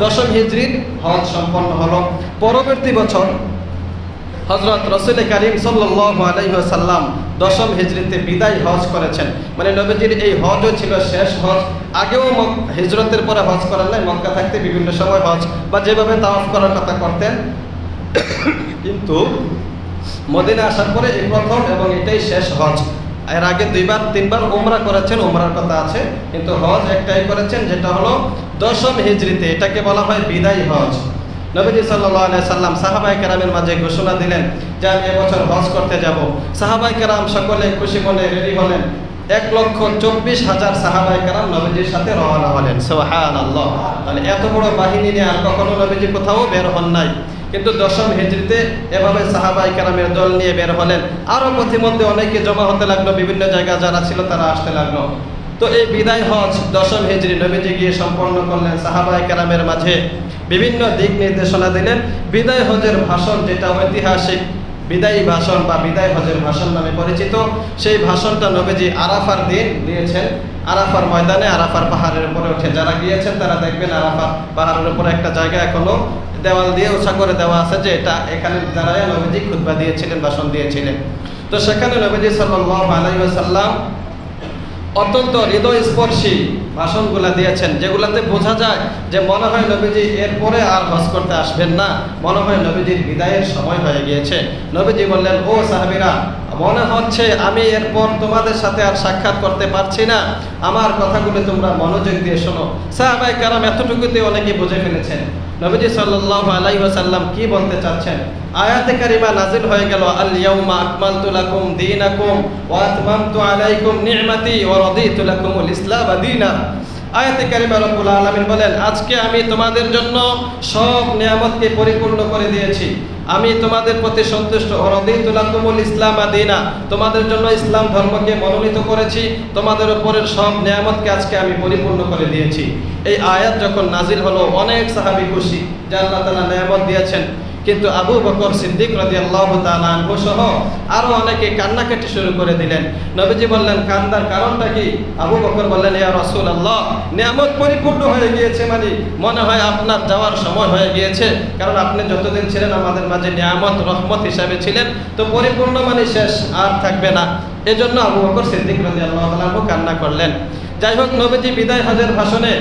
দশম হিজরির হজ সম্পন্ন হলো। পরবর্তী বছর হযরত রাসূল কারীম সাল্লাল্লাহু আলাইহি ওয়াসাল্লাম দশম হিজরিতে বিদায় হজ করেছেন। মানে নবীজির এই হজও ছিল শেষ হজ। আগেও হিজরতের পরে হজ করেন নাই, মক্কা থাকতে বিভিন্ন সময় হজ বা যেভাবে তাওয়াফ করার কথা করতেন, কিন্তু মদিনা আসার পরে এই প্রথম এবং এটাই শেষ হজ। এর আগে 2-3বার উমরা করেছেন, উমরার কথা আছে, কিন্তু হজ একটাই করেছেন, যেটা হলো দশম হিজরিতে। এটাকে বলা হয় বিদায় হজ। নবীজি সাল্লাল্লাহু আলাইহি সাল্লাম সাহাবায়ে কেরামের মাঝে ঘোষণা দিলেন যে আমি এবছর হজ করতে যাব। সাহাবায়ে কেরাম সকলে খুশি মনে রেডি হলেন। 1,24,000 সাহাবায়ে কেরাম নবীজির সাথে রওনা হলেন। সুবহানাল্লাহ! তাহলে এত বড় বাহিনী নিয়ে আর কখনো নবীজি কোথাও বের হন নাই, কিন্তু দশম হিজরিতে এভাবে সাহাবায়ে কেরামের দল নিয়ে বের হলেন। আরও পথিমধ্যে অনেকে জমা হতে লাগলো, বিভিন্ন জায়গায় যারা ছিল তারা আসতে লাগলো। তো এই বিদায় হজ দশম হিজরি নবীজি গিয়ে সম্পন্ন করলেন। সাহাবায়ে কেরামের মাঝে বিভিন্ন দিক নির্দেশনা দিলেন। বিদায় হজের ভাষণ, যেটা ঐতিহাসিক বিদায়ী ভাষণ বা বিদায় হজের ভাষণ নামে পরিচিত, সেই ভাষণটা নবীজি আরাফার দিন দিয়েছেন। আরাফার ময়দানে, আরাফার পাহাড়ের উপরে উঠে যারা গিয়েছেন তারা দেখবেন আরাফার পাহাড়ের উপরে একটা জায়গা এখনো দেওয়াল দিয়ে উঁচা করে দেওয়া আছে, যে এটা এখানে দাঁড়ায় নবীজি খুতবা দিয়েছিলেন, ভাষণ দিয়েছিলেন। তো সেখানে নবীজি সাল্লাল্লাহু আলাইহি ওয়াসাল্লাম অত্যন্ত হৃদয়স্পর্শী ভাষণগুলা দিয়েছেন, যেগুলাতে বোঝা যায় যে মনে হয় নবীজি এরপরে আর হজ করতে আসবেন না, মনে হয় নবীজির বিদায়ের সময় হয়ে গিয়েছে। নবীজি বললেন, ও সাহাবীরা, মনে হচ্ছে আমি এরপর তোমাদের সাথে আর সাক্ষাৎ করতে পারছি না, আমার কথাগুলো তোমরা মনোযোগ দিয়ে শোনো। সাহাবায়ে কেরাম এতটুকুতে অনেকে বুঝে ফেলেছেন নবীজি সাল্লাল্লাহু আলাইহি ওয়াসাল্লাম কি বলতে চাচ্ছেন। আয়াতে কারিমা নাজিল হয়ে গেল, আল ইয়াউমা আকমালতু লাকুম দীনাকুম ওয়া আতমামতু আলাইকুম নি'মাতি ওয়া রাদিতু লাকুমুল ইসলাম দীনা। আয়াতে কারিমা রব্বুল আলামিন বলেন, আজকে আমি তোমাদের জন্য সব নিয়ামতকে পরিপূর্ণ করে দিয়েছি, আমি তোমাদের প্রতি সন্তুষ্ট। ওয়া রাদিতু লাকুমুল ইসলাম দীনা, তোমাদের জন্য ইসলাম ধর্মকে মনোনীত করেছি, তোমাদের উপরের সব নিয়ামতকে আজকে আমি পরিপূর্ণ করে দিয়েছি। এই আয়াত যখন নাজিল হলো, অনেক সাহাবী খুশি যে আল্লাহ তাআলা নিয়ামত দিয়েছেন, কিন্তু আবু বকর সিদ্দিক রাদিয়াল্লাহু তাআলা আনহু সহ আরো অনেকে কান্নাকাটি শুরু করে দিলেন। নবীজি বললেন, কান্নার কারণটা কি? আবু বকর বললেন, ইয়া রাসূলুল্লাহ, নিয়ামত পরিপূর্ণ হয়ে গিয়েছে, মানে মনে হয় আপনার যাওয়ার সময় হয়ে গিয়েছে, কারণ আপনি যতদিন ছিলেন আমাদের মাঝে নিয়ামত রহমত হিসাবে ছিলেন, তো পরিপূর্ণ মানে শেষ, আর থাকবে না। এজন্য আবু বকর সিদ্দিক রাদিয়াল্লাহু তাআলা আনহু কান্না করলেন। যাই হোক, নবীজি বিদায় হজের ভাষণে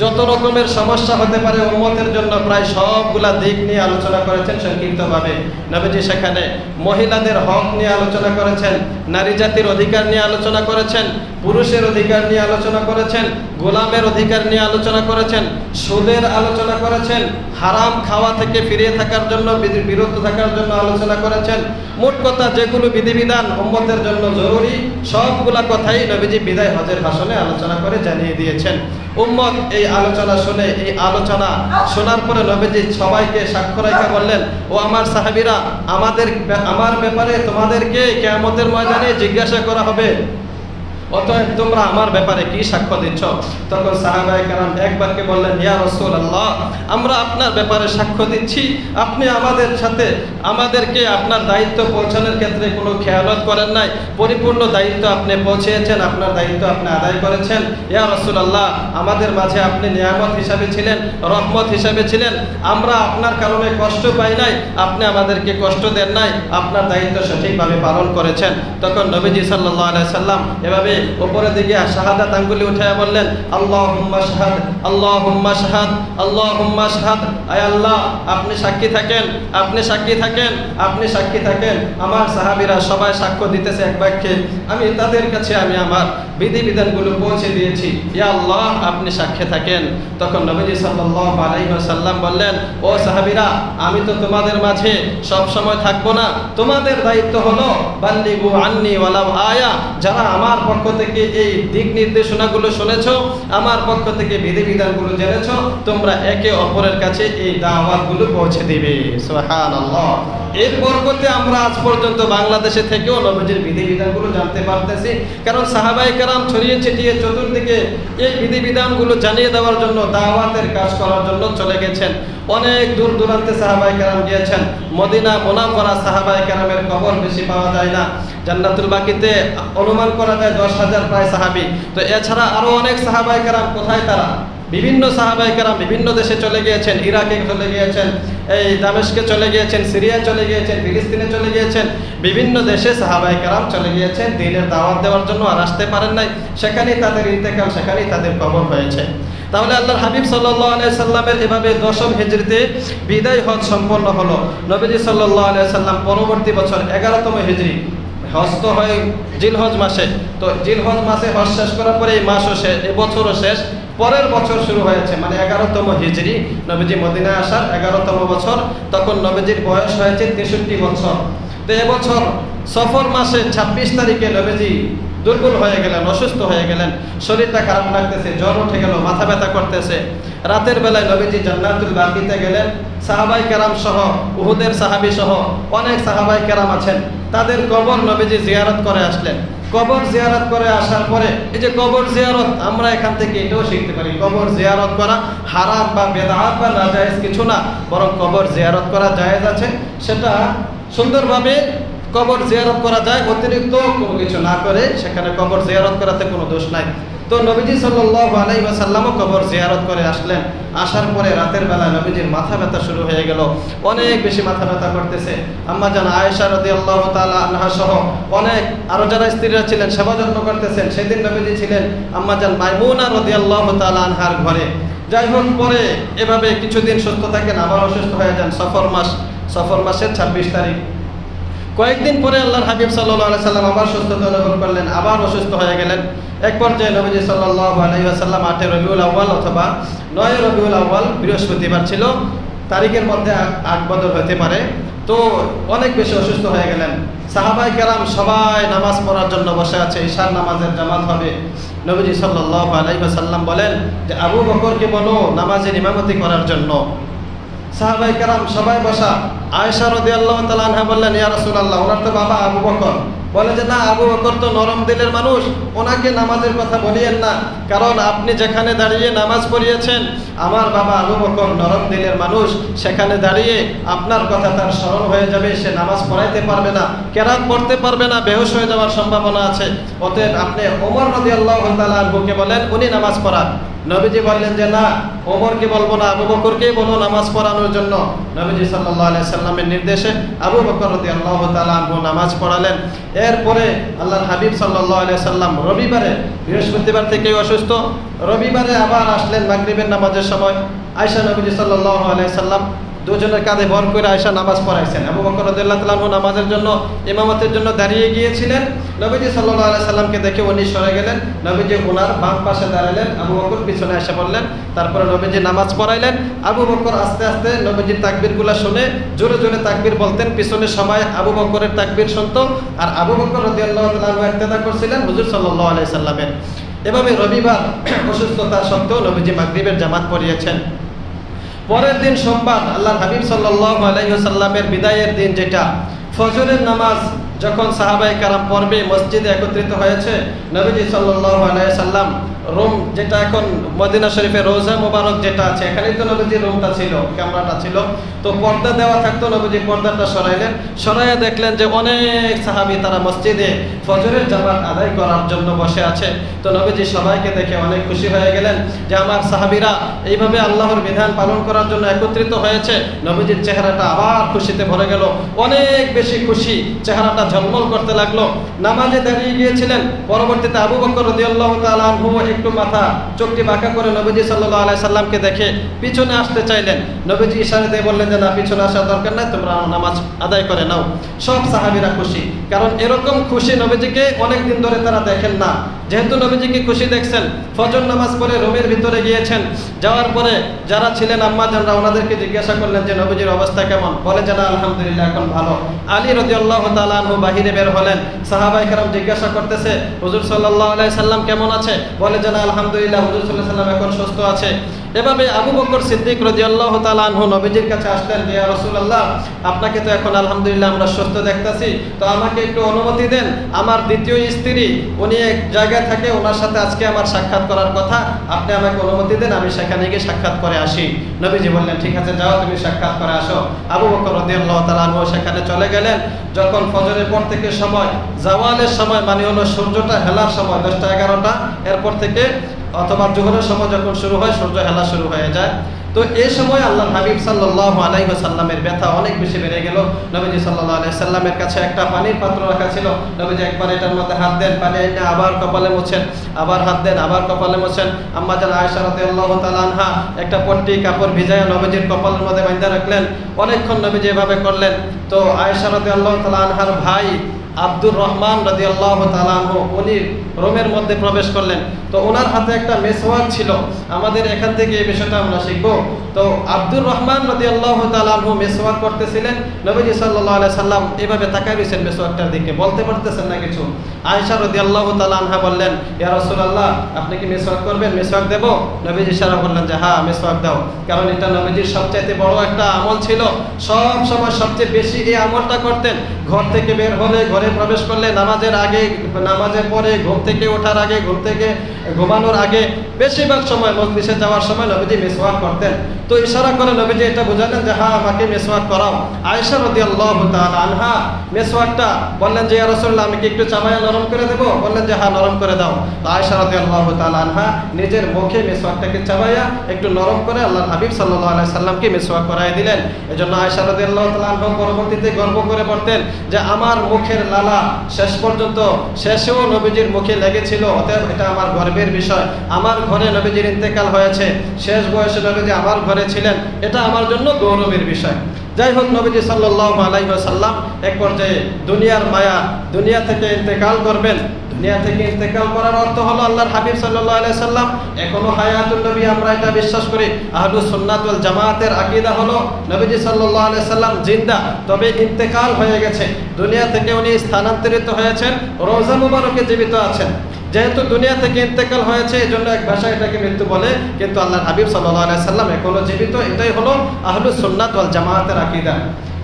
যত রকমের সমস্যা হতে পারে উম্মতের জন্য প্রায় সবগুলা দিক নিয়ে আলোচনা করেছেন সংক্ষিপ্তভাবে। নবীজি সেখানে মহিলাদের হক নিয়ে আলোচনা করেছেন, নারী জাতির অধিকার নিয়ে আলোচনা করেছেন, পুরুষের অধিকার নিয়ে আলোচনা করেছেন, গোলামের অধিকার নিয়ে আলোচনা করেছেন, সুদের আলোচনা করেছেন, হারাম খাওয়া থেকে ফিরে থাকার জন্য, বিরত থাকার জন্য আলোচনা করেছেন। মোট কথা যেগুলো বিধিবিধান উম্মতের জন্য জরুরি, সবগুলা কথাই নবীজি বিদায় হজের ভাষণে আলোচনা করে জানিয়ে দিয়েছেন। উম্মত এই আলোচনা শুনে, এই আলোচনা শোনার পরে নবীজি সবাইকে সাক্ষ্য রেখে বললেন, ও আমার সাহাবীরা, আমার ব্যাপারে তোমাদেরকে কিয়ামতের ময়দানে জিজ্ঞাসা করা হবে, অতএব তোমরা আমার ব্যাপারে কি সাক্ষ্য দিচ্ছ? তখন সাহাবায়ে কেরাম একবারকে বললেন, ইয়া রাসূলুল্লাহ, আমরা আপনার ব্যাপারে সাক্ষ্য দিচ্ছি, আপনি আমাদের সাথে আমাদেরকে আপনার দায়িত্ব পৌঁছানোর ক্ষেত্রে কোনো খেয়ালত করেন নাই, পরিপূর্ণ দায়িত্ব আপনি পৌঁছেছেন, আপনার দায়িত্ব আপনি আদায় করেছেন। ইয়া রাসূলুল্লাহ, আমাদের মাঝে আপনি নিয়ামত হিসাবে ছিলেন, রহমত হিসাবে ছিলেন, আমরা আপনার কারণে কষ্ট পাই নাই, আপনি আমাদেরকে কষ্ট দেন নাই, আপনার দায়িত্ব সঠিকভাবে পালন করেছেন। তখন নবীজি সাল্লাল্লাহু আলাইহি সাল্লাম এভাবে উপরের দিকে শাহাদাত আঙ্গুলি উঠায় বললেন আল্লাহুম্মা শাহাদ, আল্লাহুম্মা শাহাদ, আল্লাহুম্মা শাহাদ। আয় আল্লাহ, আপনি সাক্ষী থাকেন, আপনি সাক্ষী থাকেন, আপনি সাক্ষী থাকেন। আমার সাহাবীরা সবাই সাক্ষ্য দিতেছে এক বাক্যে, আমি তাদের কাছে আমি আমার বিধিবিধানগুলো পৌঁছে দিয়েছি, ইয়া আল্লাহ আপনি সাক্ষী থাকেন। তখন নবীজি সাল্লাল্লাহু আলাইহি ওয়াসাল্লাম বললেন, ও সাহাবীরা, আমি তো তোমাদের মাঝে সব সময় থাকবো না, তোমাদের দায়িত্ব হলো বাল্লিগু আন্নি ওয়ালাউ আয়া। যারা আমার পক্ষ থেকে এই দিক নির্দেশনাগুলো শুনেছো, আমার পক্ষ থেকে বিধিবিধানগুলো জেনেছো, তোমরা একে অপরের কাছে এই দাওয়াতগুলো পৌঁছে দিবে। সুবহানাল্লাহ। এর বরকতে আমরা আজ পর্যন্ত বাংলাদেশে থেকেও নবীজির বিধিবিধানগুলো জানতে পারতেছি, কারণ সাহাবায়ে কেরাম ছড়িয়ে ছিটিয়ে চতুর্দিকে এই বিধিবিধানগুলো জানিয়ে দেওয়ার জন্য, দাওয়াতের কাজ করার জন্য চলে গেছেন। অনেক দূর দূরান্তে সাহাবায়ে কেরাম গিয়েছেন। মদিনা মুনাওয়ারা সাহাবায়ে কেরামের কবর বেশি পাওয়া যায় না। জান্নাতুল বাকিতে অনুমান করা যায় 10,000 প্রায় সাহাবী। তো এছাড়া আরো অনেক সাহাবায়ে কেরাম কোথায় তারা? বিভিন্ন সাহাবায়ে কেরাম বিভিন্ন দেশে চলে গিয়েছেন, ইরাকে চলে গিয়েছেন, এই দামেস্কে চলে গিয়েছেন, সিরিয়া চলে গিয়েছেন, ফিলিস্তিনে চলে গিয়েছেন, বিভিন্ন দেশে সাহাবায়ে কেরাম চলে গিয়েছেন দ্বীনের দাওয়াত দেওয়ার জন্য, আর আসতে পারেন নাই। সেখানেই তাদের ইন্তেকাল, সেখানেই তাদের কবর হয়েছে। তাহলে আল্লাহর হাবিব সাল্লাল্লাহু আলাইহি সাল্লামের এভাবে 10ম হিজরিতে বিদায় হজ সম্পন্ন হলো। নবীজি সাল্লাল্লাহু আলাইহি সাল্লাম পরবর্তী বছর 11তম হিজরি, হজ তো হয় জিলহজ মাসে, তো জিলহজ মাসে হজ শেষ করার পরে এই মাসও শেষ, এই বছরও শেষ, পরের বছর শুরু হয়েছে, মানে 11তম হিজরি, নবীজি মদিনায় আসার 11তম বছর। তখন নবীজির বয়স হয়েছে 63 বছর। তো এবছর সফর মাসে 26 তারিখে নবীজি দুর্বল হয়ে গেলেন, অসুস্থ হয়ে গেলেন, শরীরটা খারাপ লাগতেছে, জ্বর উঠে গেল, মাথা ব্যথা করতেছে। রাতের বেলায় নবীজি জান্নাতুল বাকিতে গেলেন। সাহাবায়ে কেরাম সহ, উহুদের সাহাবী সহ অনেক সাহাবায়ে কেরাম আছেন, তাদের কবর নবীজি জিয়ারত করে আসলেন। কবর জিয়ারত করে আসার পরে, এই যে কবর জিয়ারত, আমরা এখান থেকে এটাও শিখতে পারি, কবর জিয়ারত করা হারাম বা বেদাত বা নাজায়েজ কিছু না, বরং কবর জিয়ারত করা জায়েজ আছে। সেটা সুন্দরভাবে কবর জিয়ারত করা যায়, অতিরিক্ত কোনো কিছু না করে সেখানে কবর জিয়ারত করাতে কোনো দোষ নাই। তো নবীজি সাল্লাল্লাহু আলাইহি ওয়াসাল্লামও কবর জিয়ারত করে আসলেন। আসার পরে রাতের বেলা নবীজির মাথা ব্যথা শুরু হয়ে গেল, অনেক বেশি মাথা ব্যথা করতেছে। আম্মা জান আয়েশা রাদিয়াল্লাহু তাআলা আনহা সহ অনেক আরো যারা স্ত্রীরা ছিলেন সেবা যত্ন করতেছেন। সেদিন নবীজি ছিলেন আম্মা জান মাইমুনা রাদিয়াল্লাহু তাআলা আনহার ঘরে। যাই হোক, পরে এভাবে কিছুদিন সুস্থ থাকেন, আবার অসুস্থ হয়ে যান। সফর মাসের 26 তারিখ, কয়েকদিন পরে আল্লাহর হাবিব সাল্লাল্লাহু আলাইহি সাল্লাম আবার সুস্থতা অনুভব করলেন, আবার অসুস্থ হয়ে গেলেন। এক পর্যায়ে নবীজি সাল্লাল্লাহু আলাইহি ওয়াসাল্লাম 8 রবিউল আউয়াল অথবা 9 রবিউল আউয়াল, বৃহস্পতিবার ছিল, তারিখের মধ্যে 8 বদর হতে পারে, তো অনেক বেশি অসুস্থ হয়ে গেলেন। সাহাবায়ে কেরাম সবাই নামাজ পড়ার জন্য বসে আছে, ঈশার নামাজের জামাত হবে। নবীজি সাল্লাল্লাহু আলাইহি ওয়াসাল্লাম বলেন যে আবু বকরকে বলো নামাজের ইমামতি করার জন্য। সাহাবায়ে কেরাম সবাই বসা। আয়েশা রাদিয়াল্লাহু তাআলা আনহা বললেন, ইয়া রাসূলুল্লাহ, ওনার তো বাবা আবু বকর। বলে যে না, আবু বকর তো নরম দিলের মানুষ, ওনাকে নামাজের কথা বলিয়েন না, কারণ আপনি যেখানে দাঁড়িয়ে নামাজ পড়িয়েছেন, আমার বাবা আবু বকর নরম দিলের মানুষ, সেখানে দাঁড়িয়ে আপনার কথা তার স্মরণ হয়ে যাবে, সে নামাজ পড়াইতে পারবে না, কেরাত পড়তে পারবে না, বেহুশ হয়ে যাওয়ার সম্ভাবনা আছে। অতএব আপনি ওমর রাদিয়াল্লাহু তাআলা আনহুকে বলেন, উনি নামাজ পড়ান। নবীজি বললেন যে না, ওমরকে বলবো না, আবু বকরকেই বলো নামাজ পড়ানোর জন্য। নবীজি সাল্লাল্লাহু আলাইহি সাল্লামের নির্দেশে আবু বকর রাদিয়াল্লাহু তাআলা আনহু নামাজ পড়ালেন। এরপরে আল্লাহর হাবিব সাল্লাল্লাহু আলাইহি সাল্লাম রবিবারে, বৃহস্পতিবার থেকেই অসুস্থ, রবিবারে আবার আসলেন মাগরিবের নামাজের সময়। আয়েশা নবীজি সাল্লাল্লাহু আলাইহি সাল্লাম দুজনের কাঁধে ভর করে আয়েশা নামাজ পড়াইছেন। আবু বকর রাদিয়াল্লাহু তাআলা আনহু নামাজের জন্য, ইমামতের জন্য দাঁড়িয়ে গিয়েছিলেন। নবীজি সাল্লাল্লাহু আলাইহি সাল্লামকে দেখে উনি সরে গেলেন। নবীজি ওনার বাম পাশে দাঁড়ালেন, আবু বকর পিছনে এসে পড়লেন। তারপরে নবীজি নামাজ পড়াইলেন। আবু বকর আস্তে আস্তে নবীজির তাকবীরগুলো শুনে জোরে জোরে তাকবীর বলতেন, পিছনে সবাই আবু বকরের তাকবীর শুনতো, আর আবু বকর রাদিয়াল্লাহু তাআলা আনহু ইক্তেদা করছিলেন হুজুর সাল্লাল্লাহু আলাইহি সাল্লামের। এভাবে রবিবার অসুস্থতা সত্ত্বেও নবীজি মাগরিবের জামাত পড়িয়েছেন। পরের দিন সোমবার, আল্লাহর হাবিব সাল্লাল্লাহু আলাইহি ওয়াসাল্লামের বিদায়ের দিন, যেটা ফজরের নামাজ যখন সাহাবায়ে কেরাম পড়বে মসজিদে একত্রিত হয়েছে, নবীজি সাল্লাল্লাহু আলাইহি সাল্লাম রুম, যেটা এখন মদিনা শরীফে রোজা মোবারক যেটা আছে, এখানেই তো নবীজির রুমটা ছিল, ক্যামেরাটা ছিল। তো পর্দা দেওয়া থাকতো, নবীজি পর্দাটা সরাইলেন, সরাইয়া দেখলেন যে অনেক সাহাবী তারা মসজিদে ফজরের জামাত আদায় করার জন্য বসে আছে। তো নবীজি সবাইকে দেখে অনেক খুশি হয়ে গেলেন যে আমার সাহাবীরা এইভাবে আল্লাহর বিধান পালন করার জন্য একত্রিত হয়েছে। নবীজির চেহারাটা আবার খুশিতে ভরে গেল, অনেক বেশি খুশি, চেহারাটা ঝলমল করতে লাগলো। নামাজে দাঁড়িয়ে গিয়েছিলেন। পরবর্তীতে আবু বকর রাদিয়াল্লাহু তাআলা আনহু একটু মাথা চোখটি বাঁকা করে নবীজি সাল্লাল্লাহু আলাইহি সাল্লামকে দেখে পিছনে আসতে চাইলেন। নবীজি ইশারা দিয়ে বললেন যে না, পিছনে আসার দরকার নাই, তোমরা নামাজ আদায় করে নাও। সব সাহাবীরা খুশি, কারণ এরকম খুশি নবীজিকে অনেক দিন ধরে তারা দেখেন না। যেহেতু নবীজিকে খুশি দেখছেন, ফজর নামাজ পড়ে রুমের ভিতরে গিয়েছেন। যাওয়ার পরে যারা ছিলেন আম্মা জানরা, ওনাদেরকে জিজ্ঞাসা করলেন যে নবীজির অবস্থা কেমন? বলে যে না, আলহামদুলিল্লাহ এখন ভালো। আলী রাদিয়াল্লাহু তাআলা আনহু বাহিরে বের হলেন। সাহাবায়ে কেরাম জিজ্ঞাসা করতেছে হুজুর সাল্লাল্লাহু আলাইহি সাল্লাম কেমন আছে? বলে যে না, আলহামদুলিল্লাহ হুজুর সাল্লাল্লাহু আলাইহি সাল্লাম এখন সুস্থ আছে। এভাবে আবু বকর সিদ্দিক রাদিয়াল্লাহু তাআলা আনহু নবীজির কাছে আসলেন, ইয়া রাসূলুল্লাহ, আপনাকে তো এখন আলহামদুলিল্লাহ আমরা সুস্থ দেখতাছি, তো আমাকে একটু অনুমতি দেন, আমার দ্বিতীয় স্ত্রী উনি এক জায়গায় থাকে, ওনার সাথে আজকে আমার সাক্ষাৎ করার কথা, আপনি আমাকে অনুমতি দেন, আমি সেখানে গিয়ে সাক্ষাৎ করে আসি। নবীজি বললেন ঠিক আছে, যাও তুমি সাক্ষাৎ করে আসো। আবু বকর রাদিয়াল্লাহু তাআলা আনহু সেখানে চলে গেলেন। যখন ফজরের পর থেকে সময়, জাওয়ালের সময় মানে হলো সূর্যটা হেলার সময় 10টা 11টা, এরপর থেকে অথবা জোহরের সময় যখন শুরু হয়, সূর্য হেলা শুরু হয়ে যায়। তো এই সময় আল্লাহর হাবিব সাল্লাল্লাহু আলাইহি ওয়াসাল্লামের ব্যথা অনেক বেশি বেড়ে গেল। নবীজি সাল্লাল্লাহু আলাইহি সাল্লামের কাছে একটা পানির পাত্র রাখা ছিল। নবীজি একবার এটার মধ্যে হাত দেন, পানি এনে আবার কপালে মোছেন, আবার হাত দেন, আবার কপালে মোছেন। আম্মা জান আয়েশা রাদিয়াল্লাহু তাআলা আনহা একটা পট্টি কাপড় ভিজায়া নবীজির কপালের মধ্যে বাঁধা রাখলেন। অনেকক্ষণ নবীজি এভাবে করলেন। তো আয়েশা রাদিয়াল্লাহু তাআলা আনহার ভাই আব্দুর রহমান রাদিয়াল্লাহু তাআলা আনহু উনি রুমের মধ্যে প্রবেশ করলেন। তো ওনার হাতে একটা মেসওয়াক ছিল। আমাদের এখান থেকে এই বিষয়টা আমরা শিখব। তো আব্দুর রহমান রাদিয়াল্লাহু তাআলা আনহু মেসওয়াক করতেছিলেন। নবীজি সাল্লাল্লাহু আলাইহি সাল্লাম এভাবে তাকায় রইছেন মেসওয়াকটার দিকে, বলতে পারতেছেন না কিছু। আয়েশা রাদিয়াল্লাহু তাআলা আনহা বললেন, ইয়া রাসূলুল্লাহ, আপনি কি মেসওয়াক করবেন? মেসওয়াক দেব? নবীজি ইশারা করলেন যে হ্যাঁ, মেসওয়াক দাও। কারণ এটা নবীজির সবচেয়ে বড় একটা আমল ছিল। সব সময় সবচেয়ে বেশি এই আমলটা করতেন। ঘর থেকে বের হলে, ঘরে প্রবেশ করলে, নামাজের আগে, নামাজের পরে, ঘুম থেকে ওঠার আগে, ঘুম থেকে ঘুমানোর আগে, বেশিরভাগ সময় মজলিসে যাওয়ার সময় নবীজি মেসওয়াক করতেন। তো ইশারা করে নবীজি এটা বোঝালেন যে হ্যাঁ, আমাকে মেসওয়াক করাও। আয়েশা রাদিয়াল্লাহু তাআলা আনহা মেসওয়াকটা বললেন যে ইয়া রাসূলুল্লাহ, আমি কি একটু চাবায়া নরম করে দেব? বললেন যে হ্যাঁ, নরম করে দাও। তো আয়েশা রাদিয়াল্লাহু তাআলা আনহা নিজের মুখে মেসওয়াকটাকে চাবায়া একটু নরম করে আল্লাহর হাবিব সাল্লাল্লাহু আলাইহি সাল্লামকে মেসওয়াক করায় দিলেন। এজন্য আয়েশা রাদিয়াল্লাহু তাআলা আনহা পরবর্তীতে গর্ব করে বলতেন যে আমার মুখের লালা শেষ পর্যন্ত, শেষেও নবীজির মুখে লেগেছিল, অতএব এটা আমার গর্বের বিষয়। আমার ঘরে নবীজির ইন্তেকাল হয়েছে, শেষ বয়সে নবীজি আমার ঘরে ছিলেন, এটা আমার জন্য গৌরবের বিষয়। যাই হোক, নবীজি সাল্লাল্লাহু আলাইহি ওয়াসাল্লাম এক পর্যায়ে দুনিয়ার মায়া, দুনিয়া থেকে ইন্তেকাল করবেন। দুনিয়া থেকে ইন্তেকাল করার অর্থ হলো আল্লাহর হাবিব সাল্লাল্লাহু আলাইহি সাল্লাম এখনো হায়াতুন নবী, আমরা এটা বিশ্বাস করি। আহলুস সুন্নাত ওয়াল জামাতের আকীদা হলো নবীজি সাল্লাল্লাহু আলাইহি সাল্লাম জিন্দা, তবে ইন্তেকাল হয়ে গেছে। দুনিয়া থেকে উনি স্থানান্তরিত হয়েছেন, রওজা মুবারকে জীবিত আছেন। যেহেতু দুনিয়া থেকে ইন্তেকাল হয়েছে, এজন্য এক ভাষায় এটাকে মৃত্যু বলে, কিন্তু আল্লাহর হাবিব সাল্লাল্লাহু আলাইহি সাল্লাম এখনো জীবিত। এটাই হলো আহলুস সুন্নাত ওয়াল জামাতের আকীদা।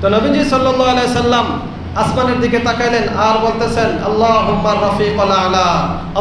তো নবীজি সাল্লাল্লাহু আলাইহি সাল্লাম আসমানের দিকে তাকাইলেন আর বলতেছেন, আল্লাহুম্মা রাফিকুল আলা,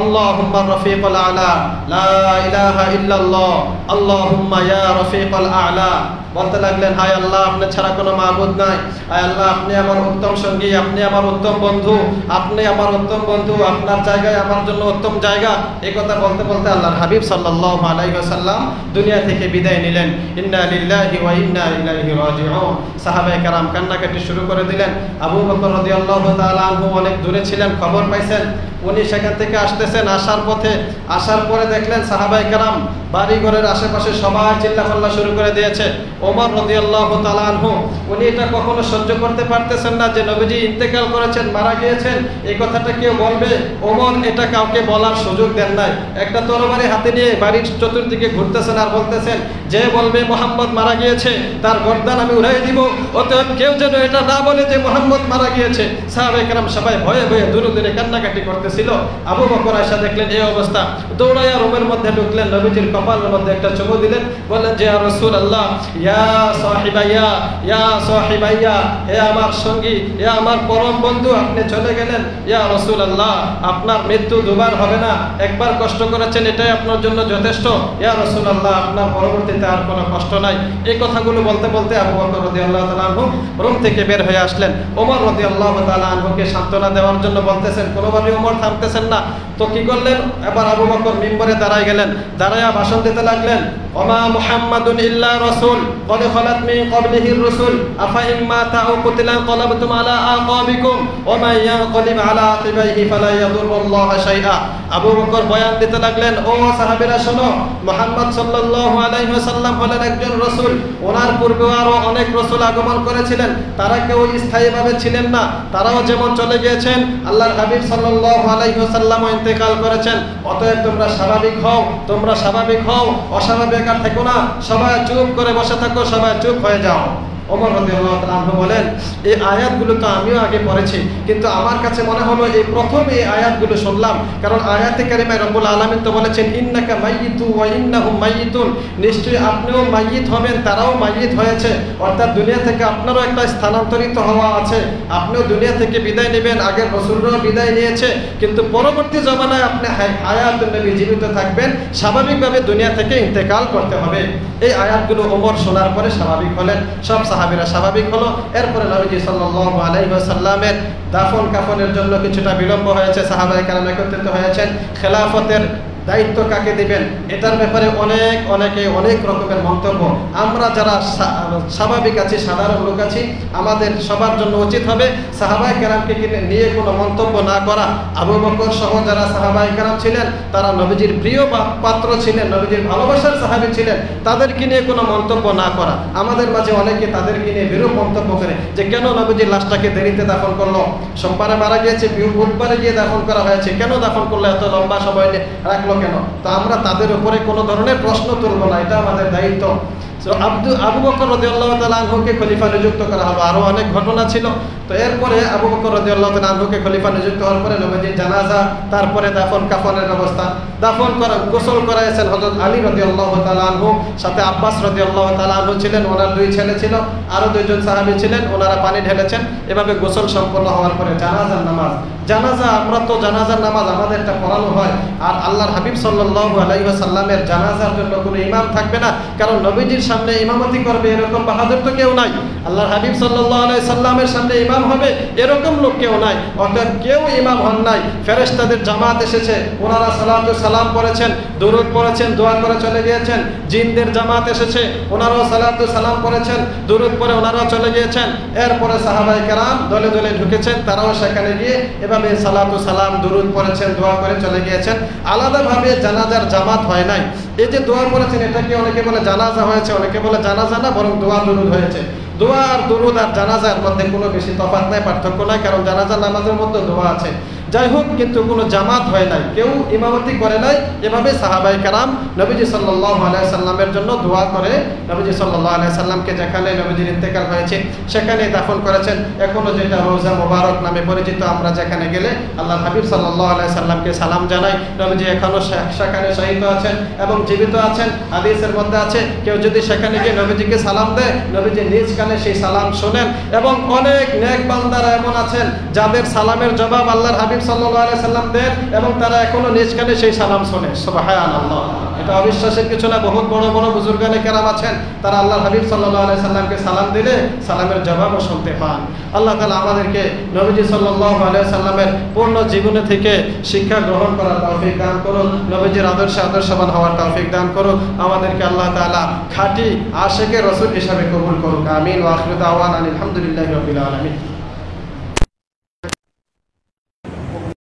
আল্লাহুম্মা রাফিকুল আলা, লা ইলাহা ইল্লাল্লাহ, আল্লাহুম্মা ইয়া রাফিকুল আলা। বলতে লাগলেন, হায় আল্লাহ, আপনি ছাড়া কোনো মাবুদ নাই। হায় আল্লাহ, আপনি আমার উত্তম সঙ্গী, আপনি আমার উত্তম বন্ধু, আপনি আমার উত্তম বন্ধু, আপনার জায়গায় আমার জন্য উত্তম জায়গা। এই কথা বলতে বলতে আল্লাহর হাবিব সাল্লাল্লাহু আলাইহি ওয়াসাল্লাম দুনিয়া থেকে বিদায় নিলেন। ইন্না লিল্লাহি ওয়া ইন্না ইলাইহি রাজিউন। সাহাবায়ে কেরাম কান্নাকাটি শুরু করে দিলেন। আবু বকর রাদিয়াল্লাহু তাআলা আনহু অনেক দূরে ছিলেন, খবর পাইছেন, উনি সেখান থেকে আসতেছেন। আসার পথে, আসার পরে দেখলেন সাহাবায়ে কেরাম বাড়ি ঘরের আশেপাশে সবাই চিল্লাপাল্লা শুরু করে দিয়েছে। ওমর রাদিয়াল্লাহু তাআলা আনহু উনি এটা কখনো সহ্য করতে পারতেছেন না যে নবীজি ইন্তেকাল করেছেন, মারা গিয়েছেন, এই কথাটা কেউ বলবে। ওমর এটা কাউকে বলার সুযোগ দেন নাই। একটা তরবারি হাতে নিয়ে বাড়ির চতুর্দিকে ঘুরতেছেন আর বলতেছেন, যে বলবে মুহাম্মদ মারা গিয়েছে তার গর্দান আমি উড়াই দিব, অতএব কেউ যেন এটা না বলে যে মুহাম্মদ মারা গিয়েছে। সাহাবায়ে কেরাম সবাই ভয়ে ভয়ে দূরে দূরে কান্নাকাটি করতেছে। করতেছিল। আবু বকর আয়েশা দেখলেন এই অবস্থা, দৌড়াইয়া রুমের মধ্যে ঢুকলেন, নবীজির কপালের মধ্যে একটা চুমু দিলেন, বললেন যে ইয়া রাসূলুল্লাহ, ইয়া সাহিবাইয়া, ইয়া সাহিবাইয়া, হে আমার সঙ্গী, হে আমার পরম বন্ধু, আপনি চলে গেলেন। ইয়া রাসূলুল্লাহ, আপনার মৃত্যু দুবার হবে না, একবার কষ্ট করেছেন এটাই আপনার জন্য যথেষ্ট। ইয়া রাসূলুল্লাহ, আপনার পরবর্তীতে আর কোনো কষ্ট নাই। এই কথাগুলো বলতে বলতে আবু বকর রাদিয়াল্লাহু তাআলা আনহু রুম থেকে বের হয়ে আসলেন। ওমর রাদিয়াল্লাহু তাআলা আনহুকে সান্ত্বনা দেওয়ার জন্য বলতেছেন, কোনোভাবে ওমর থামতেছেন না। তো কি করলেন, এবার আবু বকর মিম্বরে দাঁড়ায় গেলেন, দাঁড়ায়া ভাষণ দিতে লাগলেন, ওমা মুহাম্মাদুন ইল্লা রাসূল কদ খালাত মিন ক্বাবলিহির রাসূল আফা ইন মাতা আও কুতিলা ক্বালাবতুম আলা আকাবিকুম ওয়া মান ইয়ানকালিব আলা আকিবাইহি ফালা ইয়াদুরুল্লাহা শাইআ। আবু বকর বয়ান দিতে লাগলেন, ও সাহাবীরা শোনো, মুহাম্মদ সাল্লাল্লাহু আলাইহি ওয়াসাল্লাম হলেন একজন রাসূল। ওনার পূর্বে আরো অনেক রাসূল আগমন করেছিলেন, তারা কেউ স্থায়ীভাবে ছিলেন না, তারাও যেমন চলে গিয়েছেন, আল্লাহর হাবিব সাল্লাল্লাহু আলাইহি ওয়াসাল্লামও ইন্তেকাল করেছেন। অতএব তোমরা স্বাভাবিক হও, তোমরা স্বাভাবিক হও, অস্বাভাবিক আর থেকো না, সবাই চুপ করে বসে থাকো, সবাই চুপ হয়ে যাও। ওমর রাদিয়াল্লাহু তাআলা আনহু বলেন, এই আয়াতগুলো তো আমিও আগে পড়েছি, কিন্তু আমার কাছে মনে হলো এই প্রথম এই আয়াতগুলো শুনলাম, কারণ আয়াতে কারিমায় রব্বুল আলামিন তো বলেছেন ইন্নাকা মাইয়িতু ওয়া ইন্নাহুম মাইয়িতুন, নিশ্চয়ই আপনিও মাইয়িত হবেন, তারাও মাইয়িত হয়েছে, অর্থাৎ দুনিয়া থেকে আপনারও একটা স্থানান্তরিত হওয়া আছে, আপনিও দুনিয়া থেকে বিদায় নেবেন, আগের রাসূলরাও বিদায় নিয়েছে, কিন্তু পরবর্তী জমানায় আপনি হায়াতুন নবী জীবিত থাকবেন, স্বাভাবিকভাবে দুনিয়া থেকে ইন্তেকাল করতে হবে। এই আয়াতগুলো ওমর শোনার পরে স্বাভাবিক হলেন, সব সাহাবীরা স্বাভাবিক হলো। এরপরে নবীজি সাল্লাল্লাহু আলাইহি ওয়াসাল্লামের দাফন কাফনের জন্য কিছুটা বিলম্ব হয়েছে, সাহাবায়ে কেরাম একত্রিত হয়েছেন। খেলাফতের দায়িত্ব কাকে দিবেন এটার ব্যাপারে অনেকে অনেক রকমের মন্তব্য। আমরা যারা স্বাভাবিক আছি, সাধারণ লোক আছি, আমাদের সবার জন্য উচিত হবে সাহাবায়ে কেরামকে নিয়ে কোনো মন্তব্য না করা। আবু বকর সহ যারা সাহাবায়ে কেরাম ছিলেন, তারা নবীজির প্রিয় পাত্র ছিলেন, নবীজির ভালোবাসার সাহাবী ছিলেন, তাদেরকে নিয়ে কোনো মন্তব্য না করা। আমাদের মাঝে অনেকে তাদেরকে নিয়ে বিরূপ মন্তব্য করে যে কেন নবীজির লাশটাকে দেরিতে দাফন করলো, সোমবারে মারা গিয়েছে, বুধবারে গিয়ে দাফন করা হয়েছে, কেন দাফন করলো, এত লম্বা সময় রাখলো কেন। তো আমরা তাদের উপরে কোনো ধরনের প্রশ্ন তুলব না, এটা আমাদের দায়িত্ব। আবু বকর রাদিয়াল্লাহু তাআলা আনহুকে খলিফা নিযুক্ত করা হলো। আরো অনেক ঘটনা ছিল। তো এরপরে আবু বকর রাদিয়াল্লাহু তাআলা আনহুকে খলিফা নিযুক্ত হওয়ার পরে নবীজির জানাজা, তারপরে দাফন কাফনের ব্যবস্থা, দাফন করা, গোসল করাইছেন হযরত আলী রাদিয়াল্লাহু তাআলা আনহু, সাথে আব্বাস রাদিয়াল্লাহু তাআলা আনহু ছিলেন, ওনার দুই ছেলে ছিল, আরো দুইজন সাহাবী ছিলেন, ওনারা পানি ঢেলেছেন। এভাবে গোসল সম্পন্ন হওয়ার পরে জানাজার নামাজ, জানাজা, আমরা তো জানাজার নামাজ আমাদেরটা পড়ানো হয়, আর আল্লাহর হাবিব সাল্লাল্লাহু আলাইহি ওয়াসাল্লামের জানাজার জন্য কোনো ইমাম থাকবে না, কারণ নবীজির সামনে ইমামতি করবে এরকম বাহাদুর তো কেউ নাই। আল্লাহর হাবিব সাল্লাল্লাহু আলাইহি সাল্লামের সামনে ইমাম হবে এরকম লোক কেউ নাই, অর্থাৎ কেউ ইমাম হন নাই। ফেরেশতাদের জামাত এসেছে, ওনারা সালাতু সালাম পড়েছেন, দুরূদ পড়েছেন, দোয়া করে চলে গিয়েছেন। জিনদের জামাত এসেছে, ওনারাও সালাতু সালাম পড়েছেন, দুরূদ পড়ে ওনারাও চলে গিয়েছেন। এরপরে সাহাবায়ে কেরাম দলে দলে ঢুকেছেন, তারাও সেখানে গিয়ে এভাবে সালাতু সালাম দুরূদ পড়েছেন, দোয়া করে চলে গিয়েছেন। আলাদাভাবে জানাজার জামাত হয় নাই। এই যে দোয়া পড়েছেন, এটাকে অনেকে বলে জানাজা হয়েছে, অনেকে বলে জানাজা না, বরং দোয়া দুরূদ হয়েছে। দোয়া আর দুরূদ আর জানাজার মধ্যে কোনো বেশি তফাৎ নাই, পার্থক্য নাই, কারণ জানাজা নামাজের মধ্যে দোয়া আছে। যাই হোক, কিন্তু কোনো জামাত হয় নাই, কেউ ইমামতি করে নাই। এভাবে সাহাবায়ে কেরাম নবীজি সাল্লাল্লাহু আলাইহি সাল্লামের জন্য দোয়া করে নবীজি সাল্লাল্লাহু আলাইহি সাল্লামকে যেখানে নবীজির ইন্তেকাল হয়েছে সেখানে দাফন করেছেন। এখনো যেটা রওজা মুবারক নামে পরিচিত, আমরা যেখানে গেলে আল্লাহর হাবিব সাল্লাল্লাহু আলাইহি সাল্লামকে সালাম জানাই। নবীজি এখনো সেখানে শহীদ আছেন এবং জীবিত আছেন। হাদিসের মধ্যে আছে, কেউ যদি সেখানে গিয়ে নবীজিকে সালাম দেয়, নবীজি নিজ কানে সেই সালাম শোনেন। এবং অনেক নেক বান্দারা এমন আছেন যাদের সালামের জবাব আল্লাহর হাবিব সাল্লাল্লাহু আলাইহি সাল্লাম দেন এবং তারা এখনো নিজ কানে সেই সালাম শোনে। সুবহানাল্লাহ, এটা অবিশ্বাসের কিছু না। বহুত বড় বড় বুজুর্গানে কেরাম আছেন, তারা আল্লাহর হাবিব সাল্লাল্লাহু আলাইহি সাল্লামকে সালাম দিলে সালামের জবাবও শুনতে পান। আল্লাহ তাআলা আমাদেরকে নবীজি সাল্লাল্লাহু আলাইহি সাল্লামের পূর্ণ জীবনে থেকে শিক্ষা গ্রহণ করার তৌফিক দান করুন, নবীজির আদর্শে আদর্শবান হওয়ার তৌফিক দান করুন। আমাদেরকে আল্লাহ তাআলা খাঁটি আশিকে রাসূল হিসাবে কবুল করুক। আমিন। ওয়া আখিরু দাওয়ানা আলহামদুলিল্লাহি রাব্বিল আলামিন।